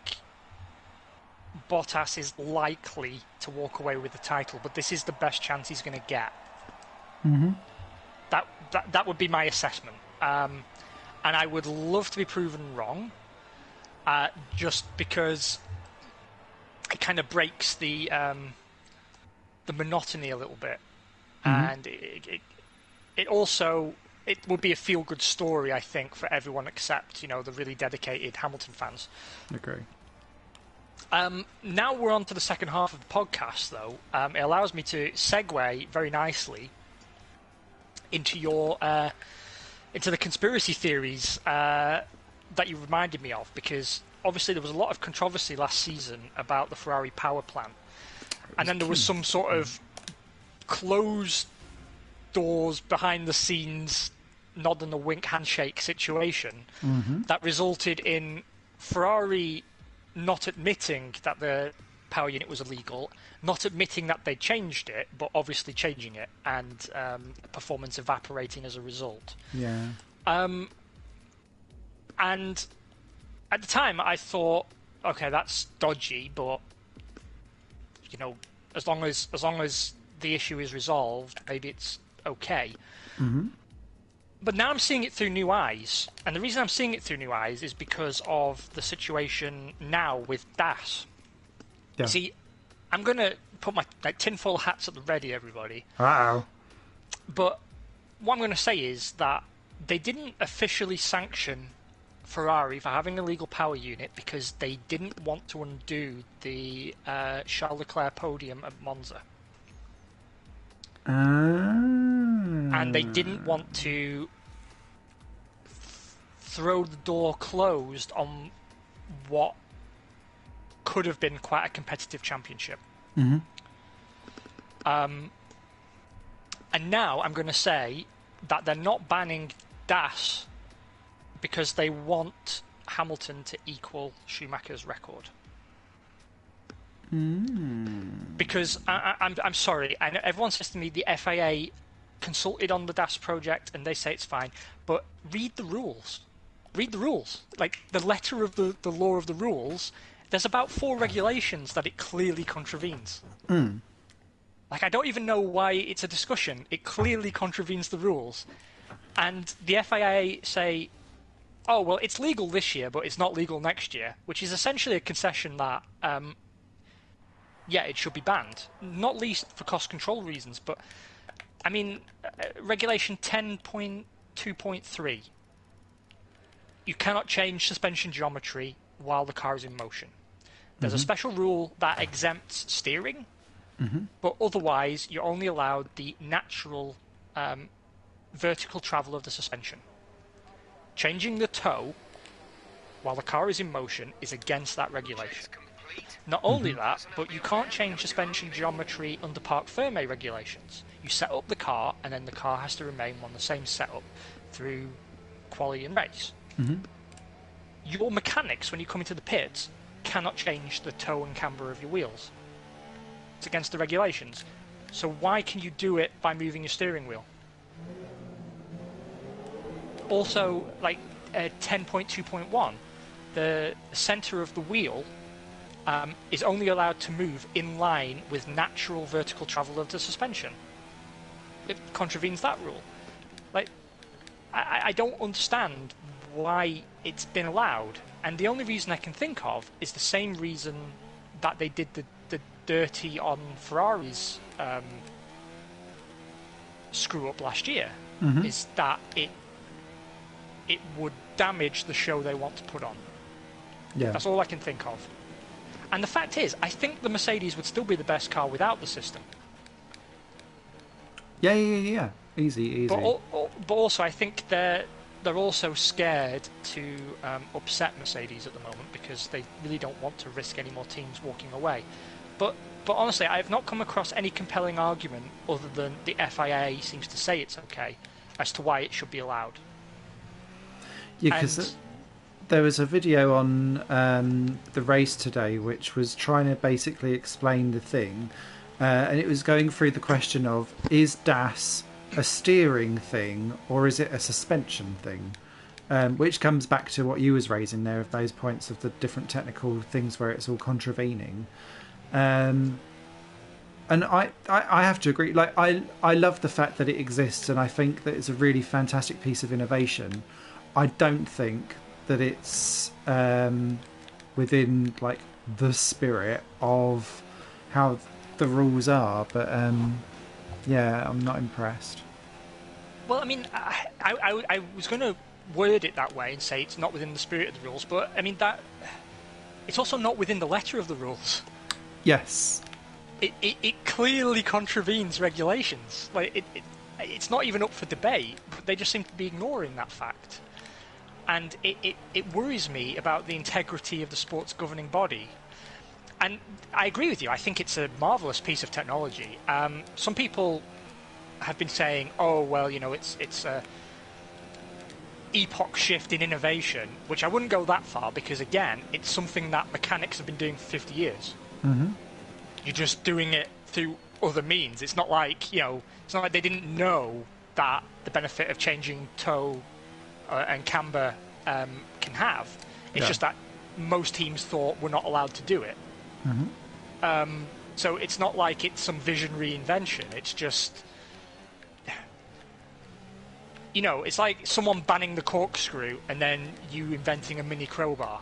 Bottas is likely to walk away with the title, but this is the best chance he's going to get. Mm-hmm. That would be my assessment. And I would love to be proven wrong, just because it kind of breaks the monotony a little bit. Mm-hmm. And it also would be a feel-good story, I think, for everyone except, the really dedicated Hamilton fans. Agree. Now we're on to the second half of the podcast, though. It allows me to segue very nicely into the conspiracy theories that you reminded me of, because obviously there was a lot of controversy last season about the Ferrari power plant, and then there was some sort of closed doors, behind the scenes, nod and a wink handshake situation that resulted in Ferrari not admitting that the power unit was illegal, not admitting that they changed it, but obviously changing it, and performance evaporating as a result. Yeah. And at the time I thought, okay, that's dodgy, but you know, as long as the issue is resolved, maybe it's okay. But now I'm seeing it through new eyes, and the reason I'm seeing it through new eyes is because of the situation now with DAS. Yeah. See, I'm going to put my tinfoil hats at the ready, everybody. Uh-oh. But what I'm going to say is that they didn't officially sanction Ferrari for having a legal power unit because they didn't want to undo the Charles Leclerc podium at Monza. And they didn't want to throw the door closed on what could have been quite a competitive championship. And now I'm going to say that they're not banning DAS because they want Hamilton to equal Schumacher's record. Because I'm sorry, I know everyone says to me the FIA consulted on the DAS project and they say it's fine, but read the rules. Read the rules. Like, the letter of the law of the rules, there's about 4 regulations that it clearly contravenes. Like, I don't even know why it's a discussion. It clearly contravenes the rules. And the FIA say, oh, well, it's legal this year, but it's not legal next year, which is essentially a concession that, yeah, it should be banned. Not least for cost control reasons, but, I mean, Regulation 10.2.3, you cannot change suspension geometry while the car is in motion. There's a special rule that exempts steering, but otherwise you're only allowed the natural vertical travel of the suspension. Changing the toe while the car is in motion is against that regulation. Not only that, but you can't change suspension geometry under Parc Fermé regulations. You set up the car, and then the car has to remain on the same setup through quali and race. Your mechanics, when you come into the pits, cannot change the toe and camber of your wheels. It's against the regulations. So why can you do it by moving your steering wheel? Also, like 10.2.1, the centre of the wheel is only allowed to move in line with natural vertical travel of the suspension. It contravenes that rule. Like, I don't understand why it's been allowed, and the only reason I can think of is the same reason that they did the dirty on Ferrari's screw up last year, is that it would damage the show they want to put on. Yeah. That's all I can think of. And the fact is, I think the Mercedes would still be the best car without the system. Yeah. Easy. But also, I think they're also scared to upset Mercedes at the moment because they really don't want to risk any more teams walking away. But honestly, I have not come across any compelling argument other than the FIA seems to say it's okay as to why it should be allowed. Yeah, because there was a video on the race today which was trying to basically explain the thing, and it was going through the question of, is DAS a steering thing or is it a suspension thing? Which comes back to what you was raising there, of those points of the different technical things where it's all contravening. And I have to agree. Like, I love the fact that it exists, and I think that it's a really fantastic piece of innovation. I don't think that it's within like the spirit of how the rules are, but yeah, I'm not impressed. Well, I mean, I was going to word it that way and say it's not within the spirit of the rules, but I mean that it's also not within the letter of the rules. Yes. It clearly contravenes regulations. Like it's not even up for debate, but they just seem to be ignoring that fact. And it worries me about the integrity of the sport's governing body. And I agree with you. I think it's a marvellous piece of technology. Some people have been saying, oh, well, it's a epoch shift in innovation, which I wouldn't go that far because, again, it's something that mechanics have been doing for 50 years. Mm-hmm. You're just doing it through other means. It's not like, it's not like they didn't know that the benefit of changing toe and camber can have. It's just that most teams thought we're not allowed to do it. Mm-hmm. So it's not like it's some visionary invention. It's just, it's like someone banning the corkscrew and then you inventing a mini crowbar.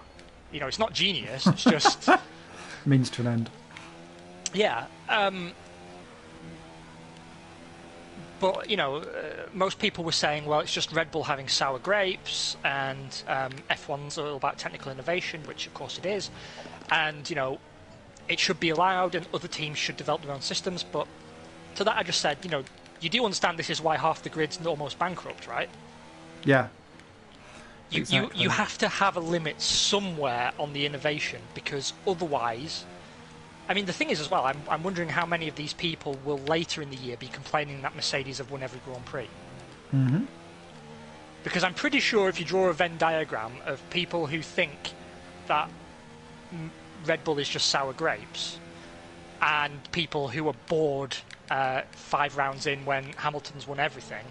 It's not genius. It's just means to an end. Yeah. But, most people were saying, well, it's just Red Bull having sour grapes, and F1's all about technical innovation, which of course it is. And, it should be allowed, and other teams should develop their own systems. But to that I just said, you do understand this is why half the grid's almost bankrupt, right? Yeah. You have to have a limit somewhere on the innovation, because otherwise... I mean, the thing is as well, I'm wondering how many of these people will later in the year be complaining that Mercedes have won every Grand Prix. Mm-hmm. Because I'm pretty sure if you draw a Venn diagram of people who think that Red Bull is just sour grapes, and people who are bored 5 rounds in when Hamilton's won everything,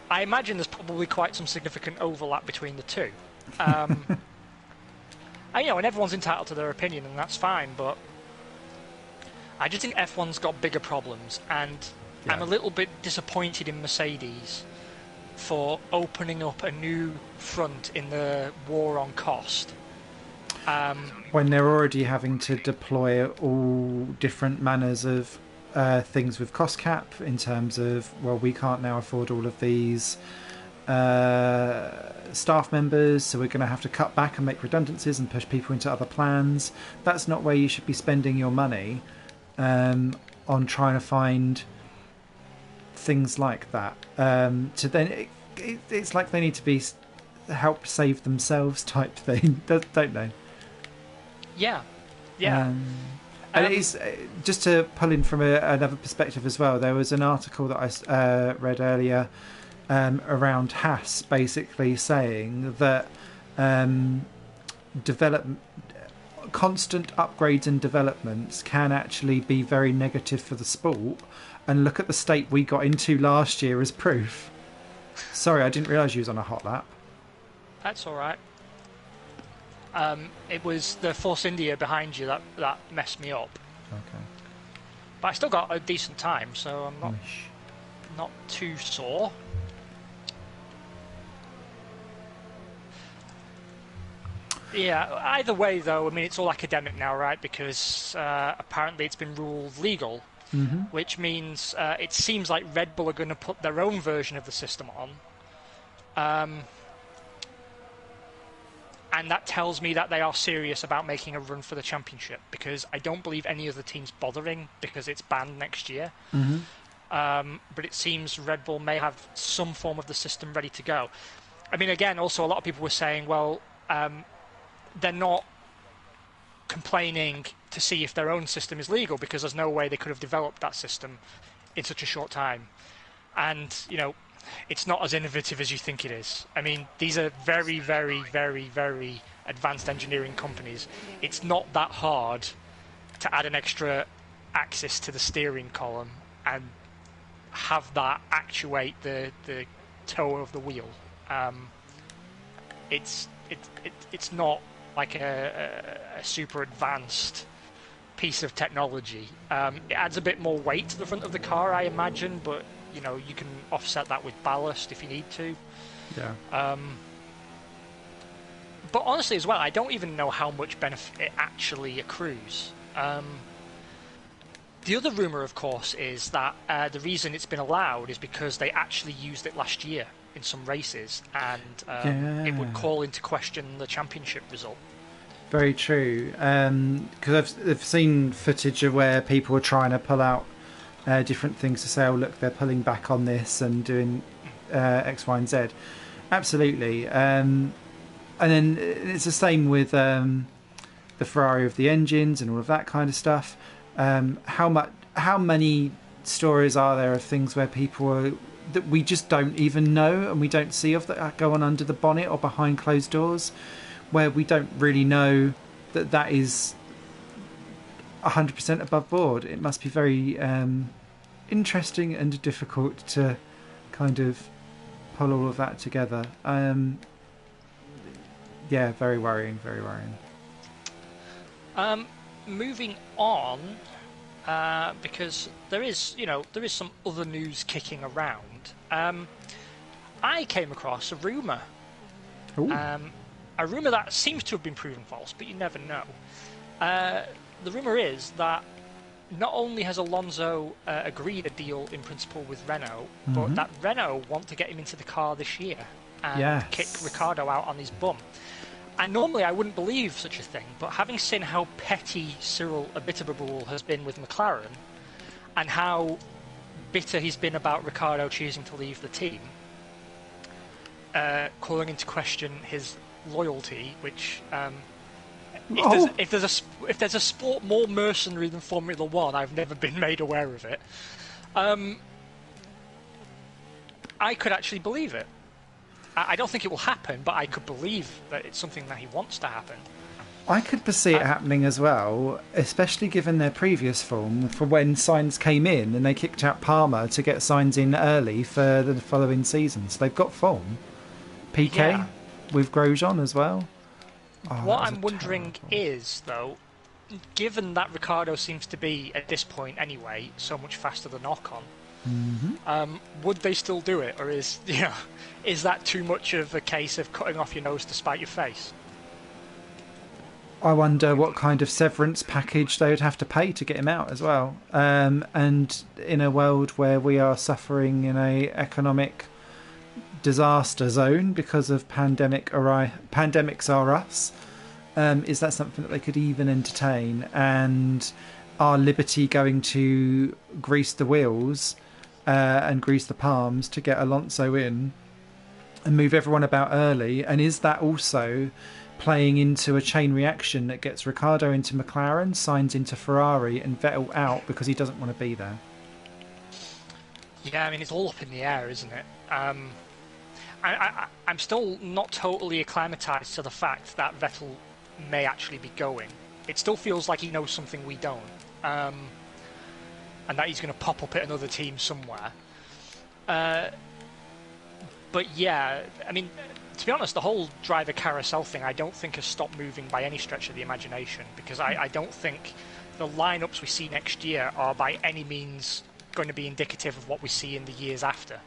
I imagine there's probably quite some significant overlap between the two. And everyone's entitled to their opinion, and that's fine, but I just think F1's got bigger problems, and I'm a little bit disappointed in Mercedes for opening up a new front in the war on cost. When they're already having to deploy all different manners of things with cost cap in terms of, well, we can't now afford all of these staff members, so we're going to have to cut back and make redundancies and push people into other plans. That's not where you should be spending your money. On trying to find things like that. To then, it's like they need to be help save themselves type thing, don't they? Yeah. And it is just to pull in from another perspective as well. There was an article that I read earlier around Haas, basically saying that constant upgrades and developments can actually be very negative for the sport, and look at the state we got into last year as proof. Sorry, I didn't realise you was on a hot lap. That's alright. It was the Force India behind you that messed me up. Okay. But I still got a decent time, so I'm not too sore. Yeah, either way, though, I mean, it's all academic now, right? Because apparently it's been ruled legal, which means it seems like Red Bull are going to put their own version of the system on. And that tells me that they are serious about making a run for the championship, because I don't believe any of the teams bothering because it's banned next year. But it seems Red Bull may have some form of the system ready to go. I mean, again, also a lot of people were saying, well, they're not complaining to see if their own system is legal because there's no way they could have developed that system in such a short time. And, it's not as innovative as you think it is. I mean, these are very, very, very, very advanced engineering companies. It's not that hard to add an extra axis to the steering column and have that actuate the toe of the wheel. It's not like a super advanced piece of technology. It adds a bit more weight to the front of the car, I imagine, but you can offset that with ballast if you need to. Yeah. But honestly, as well, I don't even know how much benefit it actually accrues. The other rumour, of course, is that the reason it's been allowed is because they actually used it last year in some races, and it would call into question the championship result. Very true. Because I've seen footage of where people are trying to pull out different things to say, oh, look, they're pulling back on this and doing X, Y, and Z. Absolutely. And then it's the same with the Ferrari of the engines and all of that kind of stuff. How many stories are there of things where people are, that we just don't even know and we don't see of that go on under the bonnet or behind closed doors, where we don't really know that is 100% above board. It must be very interesting and difficult to kind of pull all of that together. Yeah, very worrying, very worrying. Moving on, because there is some other news kicking around. I came across a rumour. A rumour that seems to have been proven false, but you never know. The rumour is that not only has Alonso agreed a deal in principle with Renault, but that Renault want to get him into the car this year and kick Ricciardo out on his bum. And normally I wouldn't believe such a thing, but having seen how petty Cyril Abiteboul has been with McLaren and how bitter he's been about Ricciardo choosing to leave the team, calling into question his loyalty, which if there's a sport more mercenary than Formula One, I've never been made aware of it. I could actually believe it. I don't think it will happen, but I could believe that it's something that he wants to happen. I could foresee it happening as well, especially given their previous form for when Sainz came in and they kicked out Palmer to get Sainz in early for the following season. So they've got form. PK with Grosjean as well. What I'm wondering is, though, given that Ricciardo seems to be, at this point anyway, so much faster than Ocon, would they still do it, or is that too much of a case of cutting off your nose to spite your face? I wonder what kind of severance package they would have to pay to get him out as well. And in a world where we are suffering in a economic disaster zone because of pandemics are us, is that something that they could even entertain? And are Liberty going to grease the wheels and grease the palms to get Alonso in and move everyone about early? And is that also playing into a chain reaction that gets Ricciardo into McLaren, Sainz into Ferrari, and Vettel out because he doesn't want to be there? Yeah, I mean, it's all up in the air, isn't it? I'm still not totally acclimatised to the fact that Vettel may actually be going. It still feels like he knows something we don't. And that he's going to pop up at another team somewhere. But yeah, I mean, to be honest, the whole driver carousel thing I don't think has stopped moving by any stretch of the imagination, because I don't think the lineups we see next year are by any means going to be indicative of what we see in the years after.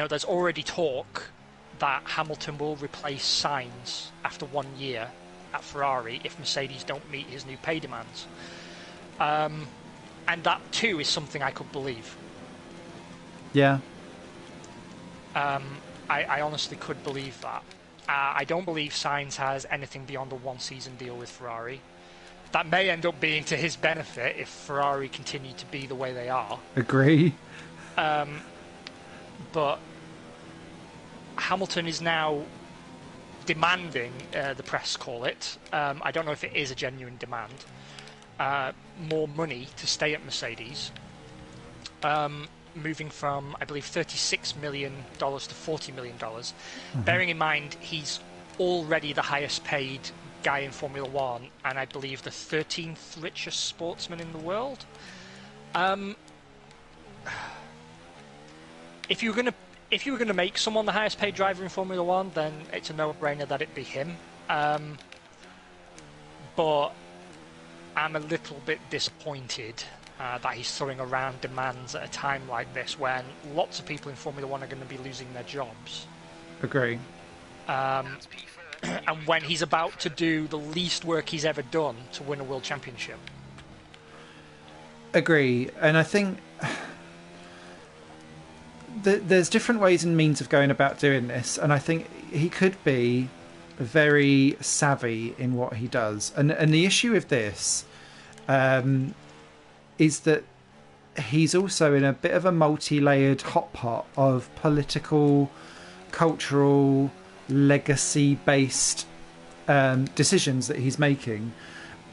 There's already talk that Hamilton will replace Sainz after 1 year at Ferrari if Mercedes don't meet his new pay demands. And that too is something I could believe. Yeah. I honestly could believe that. I don't believe Sainz has anything beyond a one-season deal with Ferrari. That may end up being to his benefit if Ferrari continue to be the way they are. Agree. But Hamilton is now demanding, the press call it, I don't know if it is a genuine demand, more money to stay at Mercedes, moving from, I believe, $36 million to $40 million. Bearing in mind he's already the highest paid guy in Formula One, and I believe the 13th richest sportsman in the world. If you were gonna make someone the highest paid driver in Formula One, then it's a no-brainer that it be him. But I'm a little bit disappointed that he's throwing around demands at a time like this when lots of people in Formula One are going to be losing their jobs. Agree. And when he's about to do the least work he's ever done to win a world championship. Agree. And I think there's different ways and means of going about doing this, and I think he could be very savvy in what he does. And the issue with this is that he's also in a bit of a multi-layered hot pot of political, cultural, legacy-based decisions that he's making.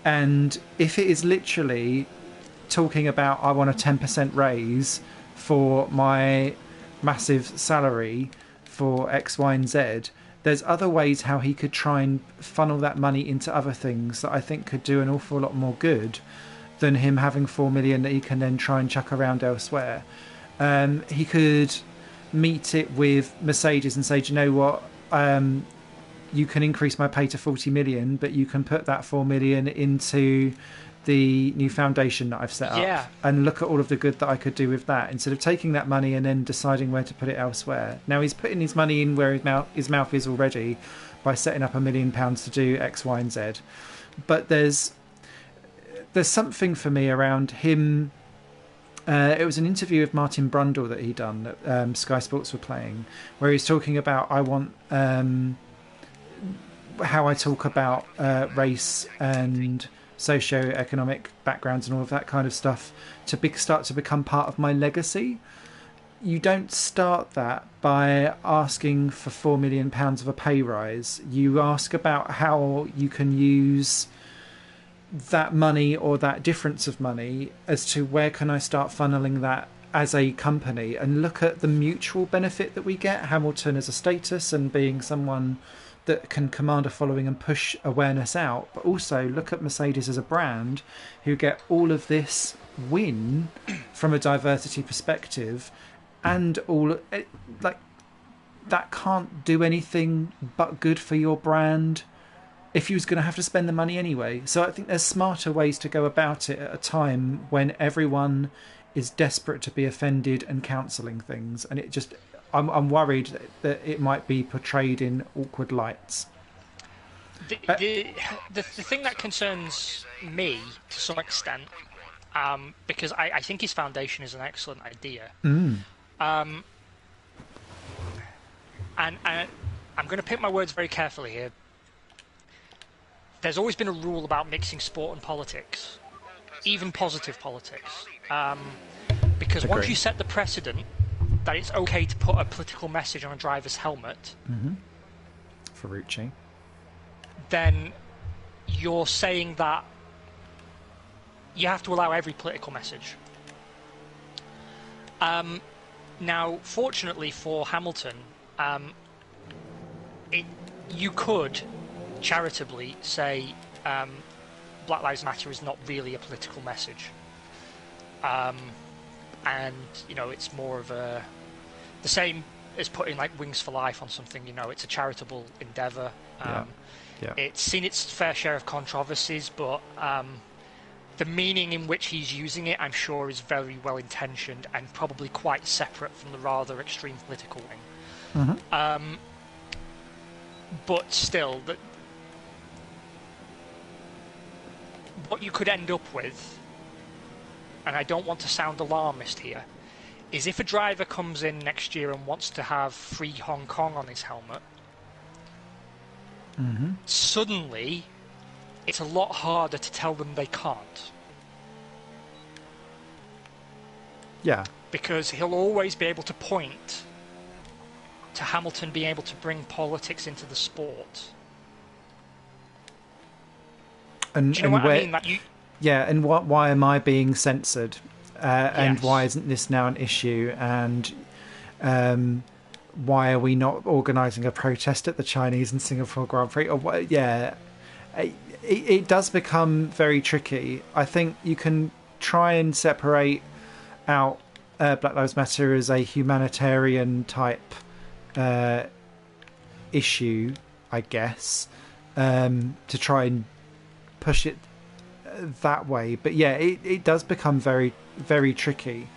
And if it is literally talking about, I want a 10% raise for my massive salary for X, Y, and Z, there's other ways how he could try and funnel that money into other things that I think could do an awful lot more good than him having 4 million that he can then try and chuck around elsewhere. He could meet it with Mercedes and say, do you know what, you can increase my pay to 40 million, but you can put that 4 million into the new foundation that I've set up, and look at all of the good that I could do with that, instead of taking that money and then deciding where to put it elsewhere. Now he's putting his money in where his mouth is already by setting up £1 million to do X, Y, and Z. But there's something for me around him. It was an interview with Martin Brundle that he'd done that Sky Sports were playing, where he's talking about, I want how I talk about race and socio-economic backgrounds and all of that kind of stuff to start to become part of my legacy. You don't start that by asking for £4 million of a pay rise. You ask about how you can use that money or that difference of money as to where can I start funneling that as a company, and look at the mutual benefit that we get. Hamilton as a status and being someone that can command a following and push awareness out, but also look at Mercedes as a brand who get all of this win from a diversity perspective, and all like that can't do anything but good for your brand if you was going to have to spend the money anyway. So I think there's smarter ways to go about it at a time when everyone is desperate to be offended and counselling things, and it just, I'm worried that it might be portrayed in awkward lights. The thing that concerns me to some extent, because I think his foundation is an excellent idea, and I'm going to pick my words very carefully here. There's always been a rule about mixing sport and politics, even positive politics, because once you set the precedent that it's okay to put a political message on a driver's helmet, Ferrucci, then you're saying that you have to allow every political message. Now, fortunately for Hamilton, you could charitably say Black Lives Matter is not really a political message. And, you know, it's more of the same as putting like Wings for Life on something, you know, it's a charitable endeavour. It's seen its fair share of controversies, but the meaning in which he's using it, I'm sure, is very well intentioned and probably quite separate from the rather extreme political wing. But still, what you could end up with, and I don't want to sound alarmist here, is if a driver comes in next year and wants to have free Hong Kong on his helmet, suddenly it's a lot harder to tell them they can't. Yeah. Because he'll always be able to point to Hamilton being able to bring politics into the sport. And, do you know what I mean? Like yeah, and why am I being censored? And why isn't this now an issue? And why are we not organising a protest at the Chinese and Singapore Grand Prix? Or it does become very tricky. I think you can try and separate out Black Lives Matter as a humanitarian type issue, I guess, to try and push it that way. But yeah, it does become very, very tricky.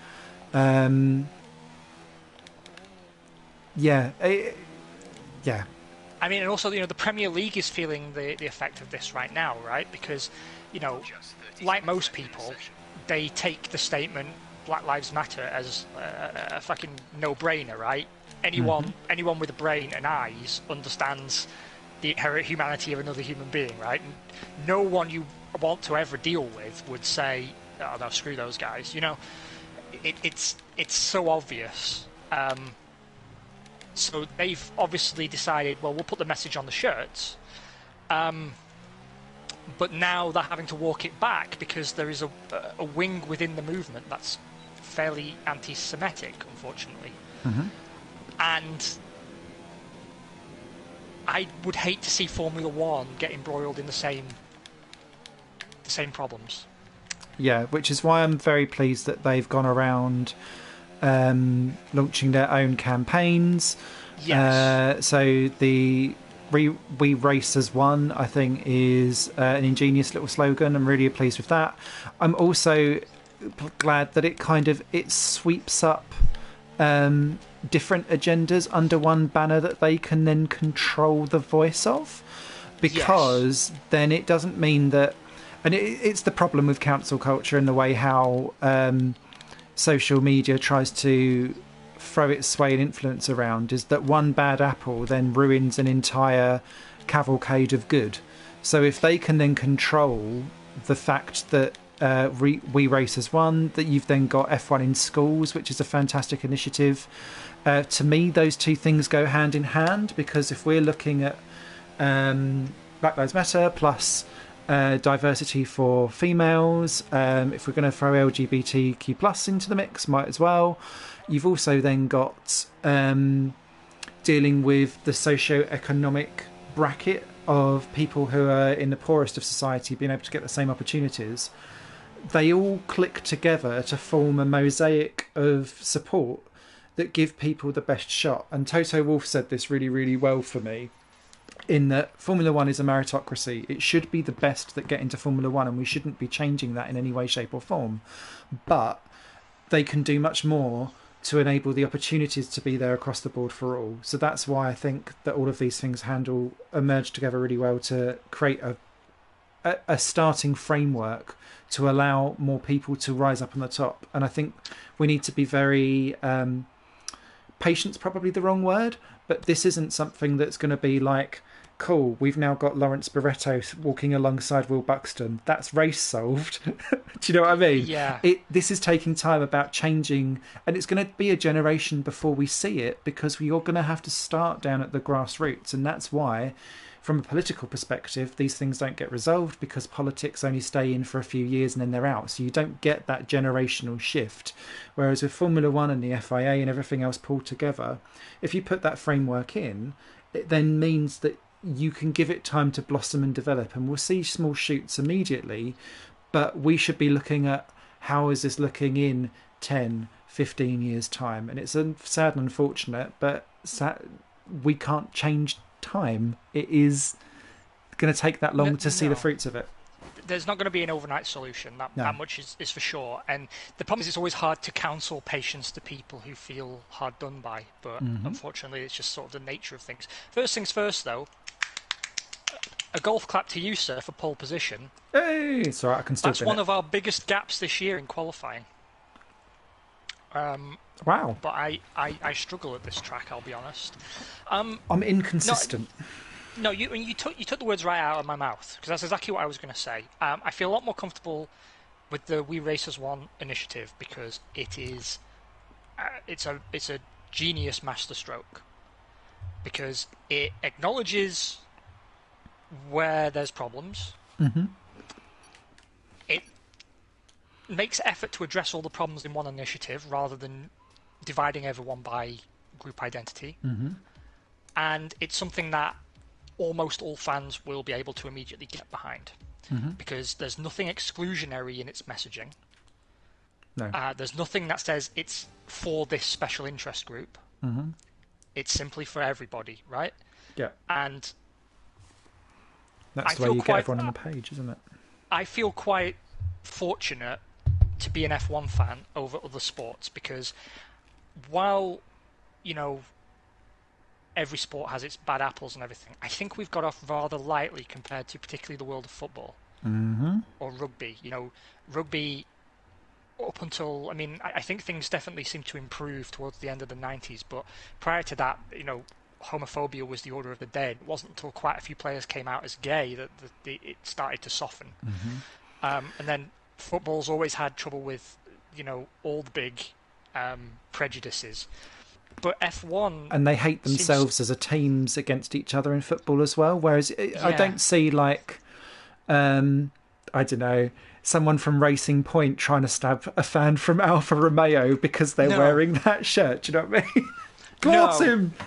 Yeah. I mean, and also, you know, the Premier League is feeling the effect of this right now, right? Because, you know, like most people, they take the statement Black Lives Matter as a fucking no-brainer, right? Anyone with a brain and eyes understands the inherent humanity of another human being, right? And no one you want to ever deal with would say, "Oh no, screw those guys." You know, it's so obvious. So they've obviously decided, well, we'll put the message on the shirts. But now they're having to walk it back because there is a wing within the movement that's fairly anti-Semitic, unfortunately. Mm-hmm. And I would hate to see Formula One get embroiled in the same problems. Yeah, which is why I'm very pleased that they've gone around launching their own campaigns. Yes. So the We Race as One, I think, is an ingenious little slogan. I'm really pleased with that. I'm also glad that it sweeps up different agendas under one banner that they can then control the voice of, because then it doesn't mean that, and it's the problem with council culture and the way how social media tries to throw its sway and influence around, is that one bad apple then ruins an entire cavalcade of good. So if they can then control the fact that We Race as One, that you've then got F1 in schools, which is a fantastic initiative. To me, those two things go hand in hand, because if we're looking at Black Lives Matter plus diversity for females, if we're going to throw LGBTQ plus into the mix, might as well. You've also then got dealing with the socio-economic bracket of people who are in the poorest of society being able to get the same opportunities. They all click together to form a mosaic of support that give people the best shot. And Toto Wolff said this really, really well for me, in that Formula One is a meritocracy. It should be the best that get into Formula One, and we shouldn't be changing that in any way, shape or form. But they can do much more to enable the opportunities to be there across the board for all. So that's why I think that all of these things emerge together really well to create a starting framework to allow more people to rise up on the top. And I think we need to be very patient's probably the wrong word, but this isn't something that's going to be like, cool, we've now got Lawrence Barretto walking alongside Will Buxton. That's race solved. Do you know what I mean? Yeah. This is taking time about changing, and it's going to be a generation before we see it, because you're going to have to start down at the grassroots. And that's why, from a political perspective, these things don't get resolved, because politics only stay in for a few years and then they're out. So you don't get that generational shift. Whereas with Formula One and the FIA and everything else pulled together, if you put that framework in, it then means that you can give it time to blossom and develop, and we'll see small shoots immediately, but we should be looking at how is this looking in 10, 15 years time. And it's sad and unfortunate, but we can't change time. It is going to take that long to see the fruits of it. There's not going to be an overnight solution. That much is for sure. And the problem is, it's always hard to counsel patience to people who feel hard done by. But unfortunately, it's just sort of the nature of things. First things first, though, a golf clap to you, sir, for pole position. Hey, it's all right, I can still. That's one of our biggest gaps this year in qualifying. Wow. But I struggle at this track, I'll be honest. I'm inconsistent. No, you took the words right out of my mouth, because that's exactly what I was going to say. I feel a lot more comfortable with the We Race as One initiative, because it's a genius masterstroke, because it acknowledges where there's problems. Mm-hmm. It makes effort to address all the problems in one initiative rather than dividing everyone by group identity. Mm-hmm. And it's something that almost all fans will be able to immediately get behind, because there's nothing exclusionary in its messaging. No. There's nothing that says it's for this special interest group. Mm-hmm. It's simply for everybody, right? Yeah. And that's the way you get everyone on the page, isn't it? I feel quite fortunate to be an F1 fan over other sports, because while, every sport has its bad apples and everything, I think we've got off rather lightly compared to particularly the world of football or rugby. Rugby, up until, I think things definitely seem to improve towards the end of the 90s, but prior to that, homophobia was the order of the day. It wasn't until quite a few players came out as gay that it started to soften. And then football's always had trouble with, all the big prejudices. But F1... And they hate themselves as a teams against each other in football as well, whereas I don't see, like, I don't know, someone from Racing Point trying to stab a fan from Alfa Romeo because they're wearing that shirt. Do you know what I mean?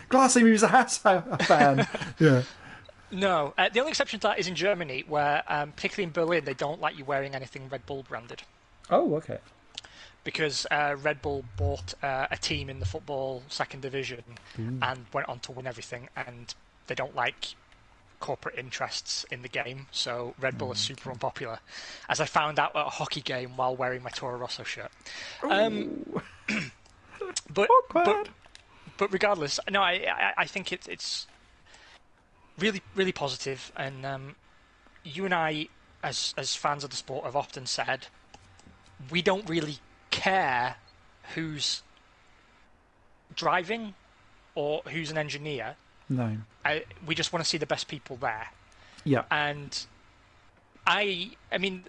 Glass him, he was a Haas fan. Yeah. No, the only exception to that is in Germany, where, particularly in Berlin, they don't like you wearing anything Red Bull branded. Oh, okay. Because Red Bull bought a team in the football second division and went on to win everything, and they don't like corporate interests in the game, so Red Bull is super unpopular, as I found out at a hockey game while wearing my Toro Rosso shirt. But regardless, no, I think it's really, really positive, and you and I, as fans of the sport, have often said we don't really care who's driving or who's an engineer. No. We just want to see the best people there. Yeah. And I mean,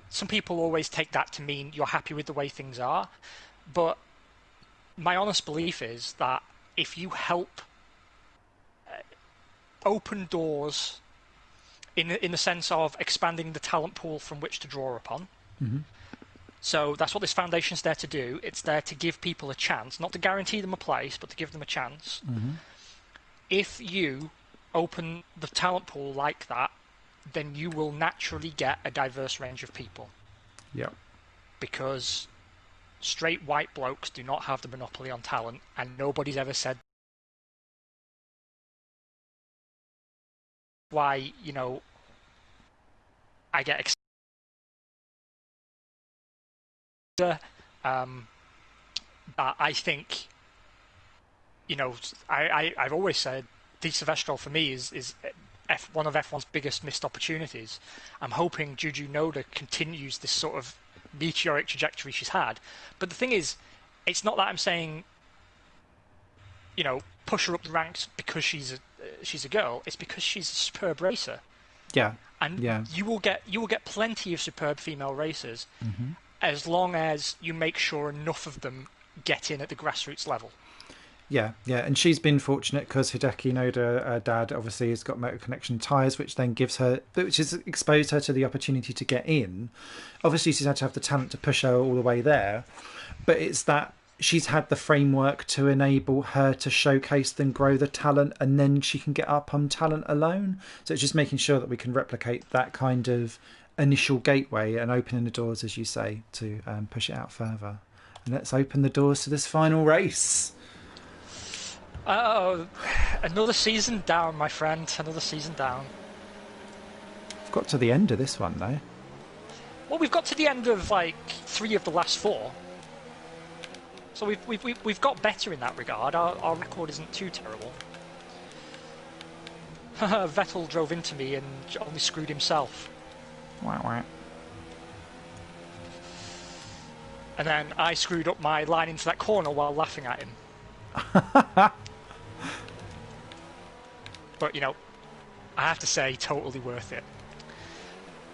some people always take that to mean you're happy with the way things are, but my honest belief is that if you help open doors in the sense of expanding the talent pool from which to draw upon. So that's what this foundation's there to do. It's there to give people a chance, not to guarantee them a place, but to give them a chance. If you open the talent pool like that, then you will naturally get a diverse range of people. Yeah. Because straight white blokes do not have the monopoly on talent, and nobody's ever said why, I get excited. I think, I've always said Di Silvestro for me is one of F1's biggest missed opportunities. I'm hoping Juju Noda continues this sort of meteoric trajectory she's had. But the thing is, it's not that I'm saying, push her up the ranks because she's a girl. It's because she's a superb racer. Yeah. And you will get plenty of superb female racers. As long as you make sure enough of them get in at the grassroots level. Yeah, and she's been fortunate because Hideki Noda, her dad, obviously has got Motor Connection tyres, which has exposed her to the opportunity to get in. Obviously, she's had to have the talent to push her all the way there, but it's that she's had the framework to enable her to showcase and grow the talent, and then she can get up on talent alone. So it's just making sure that we can replicate that kind of initial gateway and opening the doors, as you say, to push it out further. And let's open the doors to this final race. Oh, another season down, my friend. Another season down. We've got to the end of this one, though. Well, we've got to the end of 3 of the last 4. So we've got better in that regard. Our record isn't too terrible. Vettel drove into me and only screwed himself. Wow. And then I screwed up my line into that corner while laughing at him. But, I have to say, totally worth it.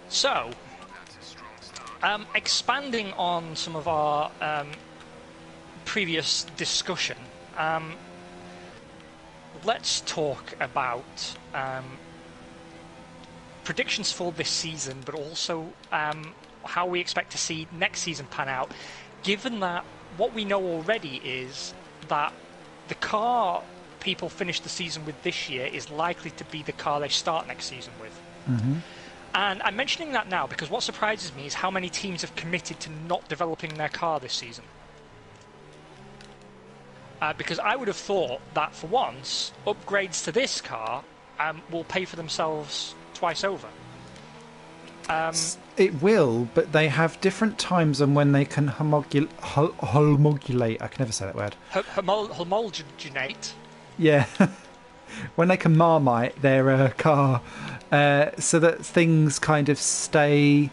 So, expanding on some of our previous discussion, let's talk about predictions for this season, but also how we expect to see next season pan out, given that what we know already is that the car people finish the season with this year is likely to be the car they start next season with. And I'm mentioning that now because what surprises me is how many teams have committed to not developing their car this season. Because I would have thought that for once, upgrades to this car will pay for themselves twice over. It will, but they have different times on when they can homologulate. I can never say that word. Homogenate. Yeah. When they can Marmite their car so that things kind of stay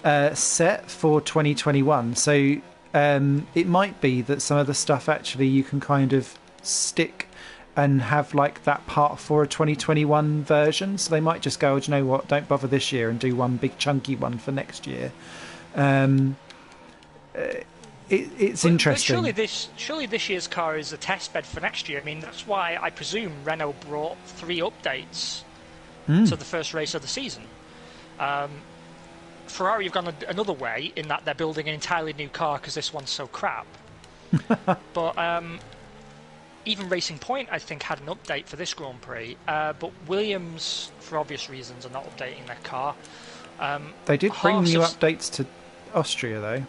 set for 2021. So it might be that some of the stuff actually you can kind of stick and have like that part for a 2021 version. So they might just go, do you know what? Don't bother this year and do one big chunky one for next year. It's interesting. But surely this year's car is a test bed for next year. I mean, that's why I presume Renault brought 3 updates to the first race of the season. Ferrari have gone another way in that they're building an entirely new car because this one's so crap. But even Racing Point, I think, had an update for this Grand Prix. But Williams, for obvious reasons, are not updating their car. They did bring new updates to Austria, though.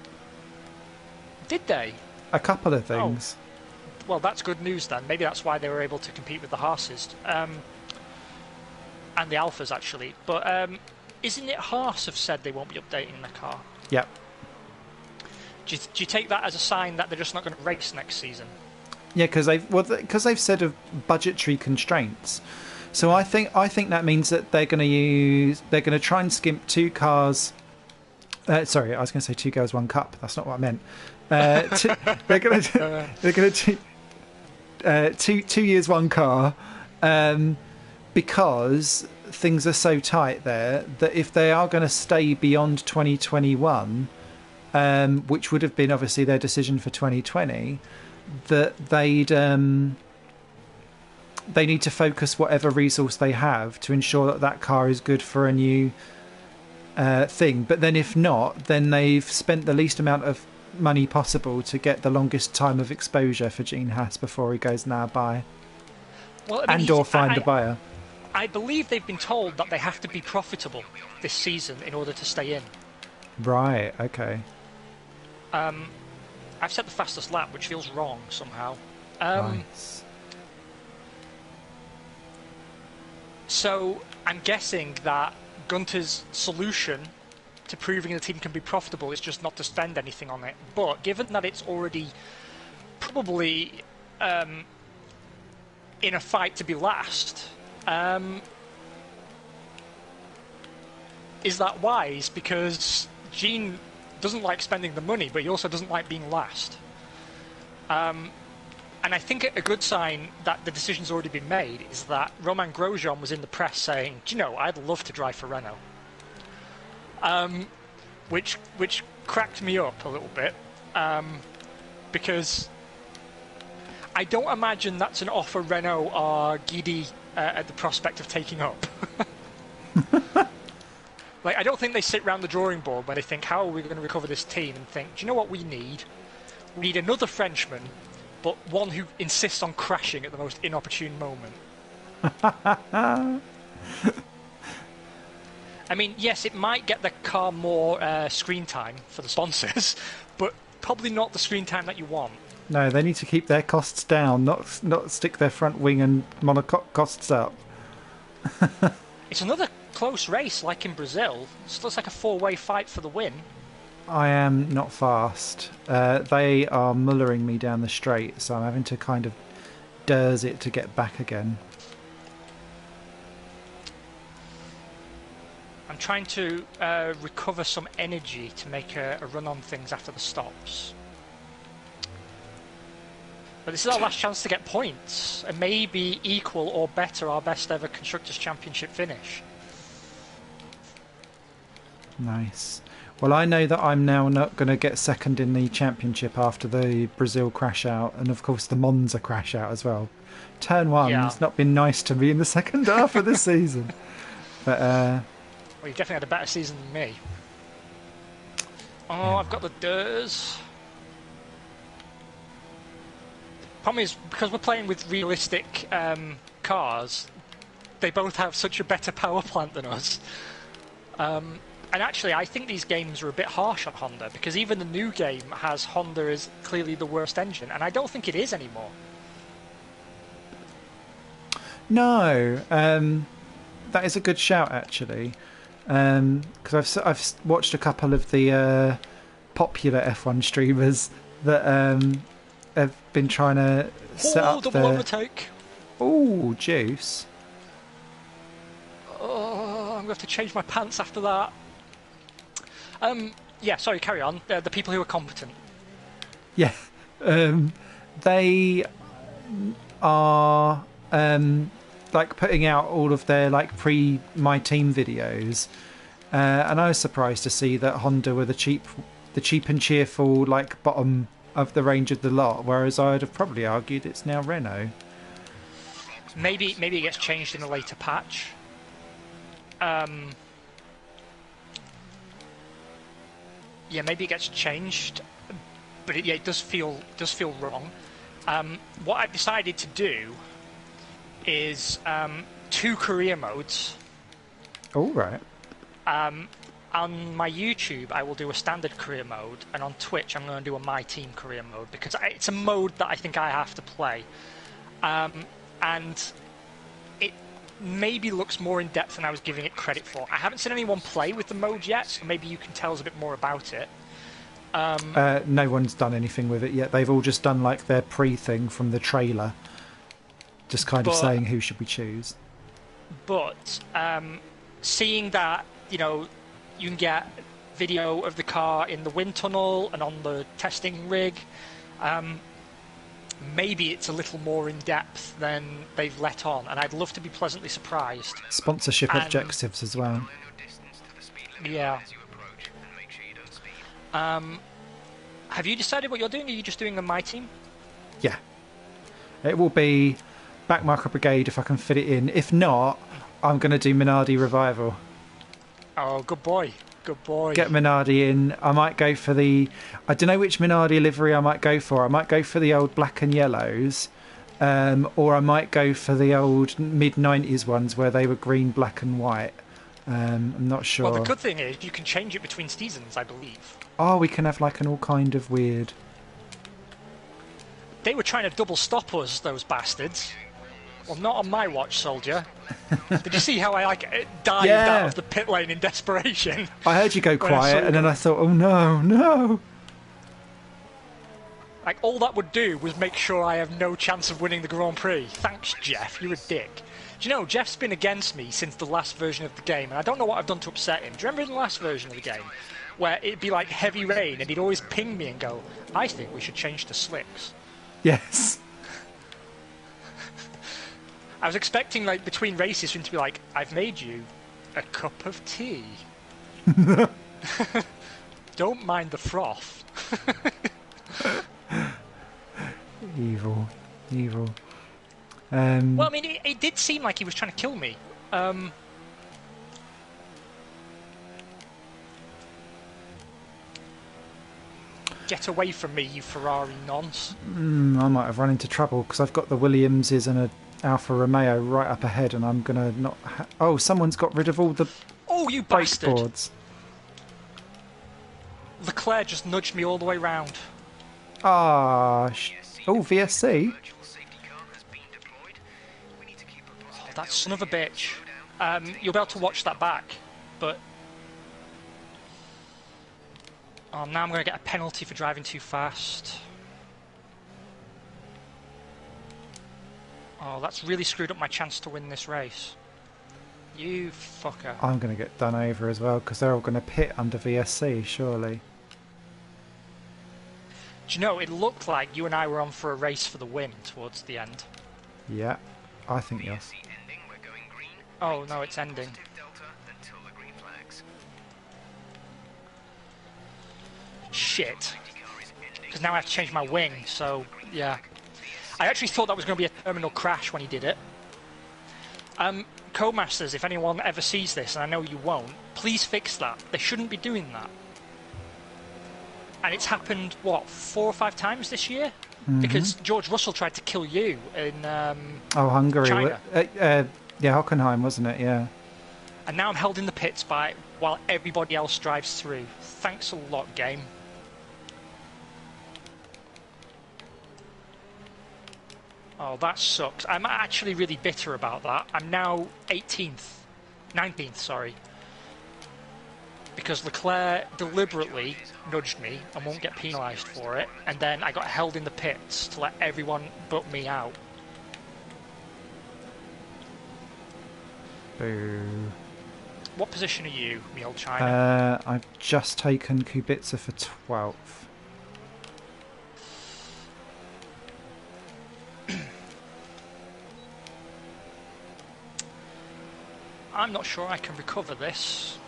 Did they? A couple of things. Oh. Well, that's good news then. Maybe that's why they were able to compete with the Haas's. And the Alphas, actually. But isn't it Haas have said they won't be updating the car? Yep. Do you take that as a sign that they're just not going to race next season? Yeah, because they've said of budgetary constraints. So I think that means that they're going to try and skimp 2 cars. Sorry, I was going to say 2 girls, 1 cup. That's not what I meant. They're going to 2 years, 1 car, because things are so tight there that if they are going to stay beyond 2021, which would have been obviously their decision for 2020, that they need to focus whatever resource they have to ensure that car is good for a new thing. But then if not, then they've spent the least amount of money possible to get the longest time of exposure for Gene Haas before he goes now buy. Well, I mean, or find a buyer. I believe they've been told that they have to be profitable this season in order to stay in. Right, okay. I've set the fastest lap, which feels wrong somehow. Nice. So I'm guessing that Gunter's solution to proving the team can be profitable is just not to spend anything on it. But given that it's already probably in a fight to be last, is that wise? Because Gene doesn't like spending the money, but he also doesn't like being last. And I think a good sign that the decision's already been made is that Romain Grosjean was in the press saying, do you know, I'd love to drive for Renault. Which cracked me up a little bit, because I don't imagine that's an offer Renault are giddy at the prospect of taking up. Like, I don't think they sit round the drawing board where they think, how are we going to recover this team, and think, do you know what we need? We need another Frenchman, but one who insists on crashing at the most inopportune moment. I mean, yes, it might get the car more screen time for the sponsors, but probably not the screen time that you want. No, they need to keep their costs down, not stick their front wing and monocoque costs up. It's another close race, like in Brazil. It looks like a 4-way fight for the win. I am not fast. They are mullering me down the straight, so I'm having to kind of durs it to get back again. I'm trying to recover some energy to make a run on things after the stops. But this is our last chance to get points, and maybe equal or better our best ever Constructors' Championship finish. Nice. Well, I know that I'm now not going to get second in the championship after the Brazil crash out, and of course the Monza crash out as well. Turn 1 has not been nice to me in the second half of the season. But well, you've definitely had a better season than me. Oh, yeah. I've got the Durs. Problem is, because we're playing with realistic cars, they both have such a better power plant than us. And actually, I think these games are a bit harsh on Honda, because even the new game has Honda as clearly the worst engine, and I don't think it is anymore. No, that is a good shout, actually. Because I've watched a couple of the popular F1 streamers that have been trying to set up double overtake. Oh, juice. Oh, I'm going to have to change my pants after that. Yeah, sorry, carry on. The people who are competent. Yeah. They are like putting out all of their like pre My Team videos, and I was surprised to see that Honda were the cheap and cheerful like bottom of the range of the lot, whereas I'd have probably argued it's now Renault. Maybe it gets changed in a later patch. Yeah, maybe it gets changed, but it does feel wrong. What I've decided to do is 2 career modes. All right. On my YouTube, I will do a standard career mode, and on Twitch, I'm going to do a My Team career mode because it's a mode that I think I have to play, and it maybe looks more in depth than I was giving it credit for. I haven't seen anyone play with the mode yet, so maybe you can tell us a bit more about it. No one's done anything with it yet. They've all just done like their pre-thing from the trailer, just kind of saying who should we choose. But seeing that, you know, you can get video of the car in the wind tunnel and on the testing rig, maybe it's a little more in depth than they've let on, and I'd love to be pleasantly surprised. Sponsorship objectives as well. Yeah. Have you decided what you're doing? Are you just doing a My Team? Yeah. It will be Backmarker Brigade if I can fit it in. If not, I'm going to do Minardi Revival. Oh, good boy. Good boy. Get Minardi in. I might go for the... I don't know which Minardi livery I might go for. I might go for the old black and yellows. Or I might go for the old mid-90s ones where they were green, black and white. I'm not sure. Well, the good thing is you can change it between seasons, I believe. Oh, we can have like an all kind of weird... They were trying to double stop us, those bastards. Well, not on my watch, soldier. Did you see how I dived out of the pit lane in desperation? I heard you go quiet, and then I thought, oh no, no. Like, all that would do was make sure I have no chance of winning the Grand Prix. Thanks, Jeff. You're a dick. Do you know, Jeff's been against me since the last version of the game, and I don't know what I've done to upset him. Do you remember in the last version of the game, where it'd be like heavy rain, and he'd always ping me and go, I think we should change to slicks. Yes. I was expecting, like, between races for him to be like, I've made you a cup of tea. Don't mind the froth. Evil. Evil. Well, I mean, it did seem like he was trying to kill me. Get away from me, you Ferrari nonce. I might have run into trouble because I've got the Williamses and a Alfa Romeo right up ahead, and I'm gonna not. Oh, someone's got rid of all the. Oh, you brake bastard! boards. Leclerc just nudged me all the way round. Ah. Oh, VSC. Oh, that son of a bitch. You'll be able to watch that back, but. Oh, now I'm going to get a penalty for driving too fast. Oh, that's really screwed up my chance to win this race. You fucker. I'm going to get done over as well because they're all going to pit under VSC, surely. Do you know, it looked like you and I were on for a race for the win towards the end. Yeah, I think yes. Oh, no, it's ending. Shit. Because now I have to change my wing, so, yeah. I actually thought that was going to be a terminal crash when he did it. Codemasters, if anyone ever sees this, and I know you won't, please fix that. They shouldn't be doing that. And it's happened, what, 4 or 5 times this year? Mm-hmm. Because George Russell tried to kill you in Hungary. China. Yeah, Hockenheim, wasn't it? Yeah. And now I'm held in the pits while everybody else drives through. Thanks a lot, game. Oh, that sucks. I'm actually really bitter about that. I'm now 19th, sorry. Because Leclerc deliberately nudged me and won't get penalised for it, and then I got held in the pits to let everyone but me out. Boo. What position are you, me old China? I've just taken Kubica for 12th. I'm not sure I can recover this.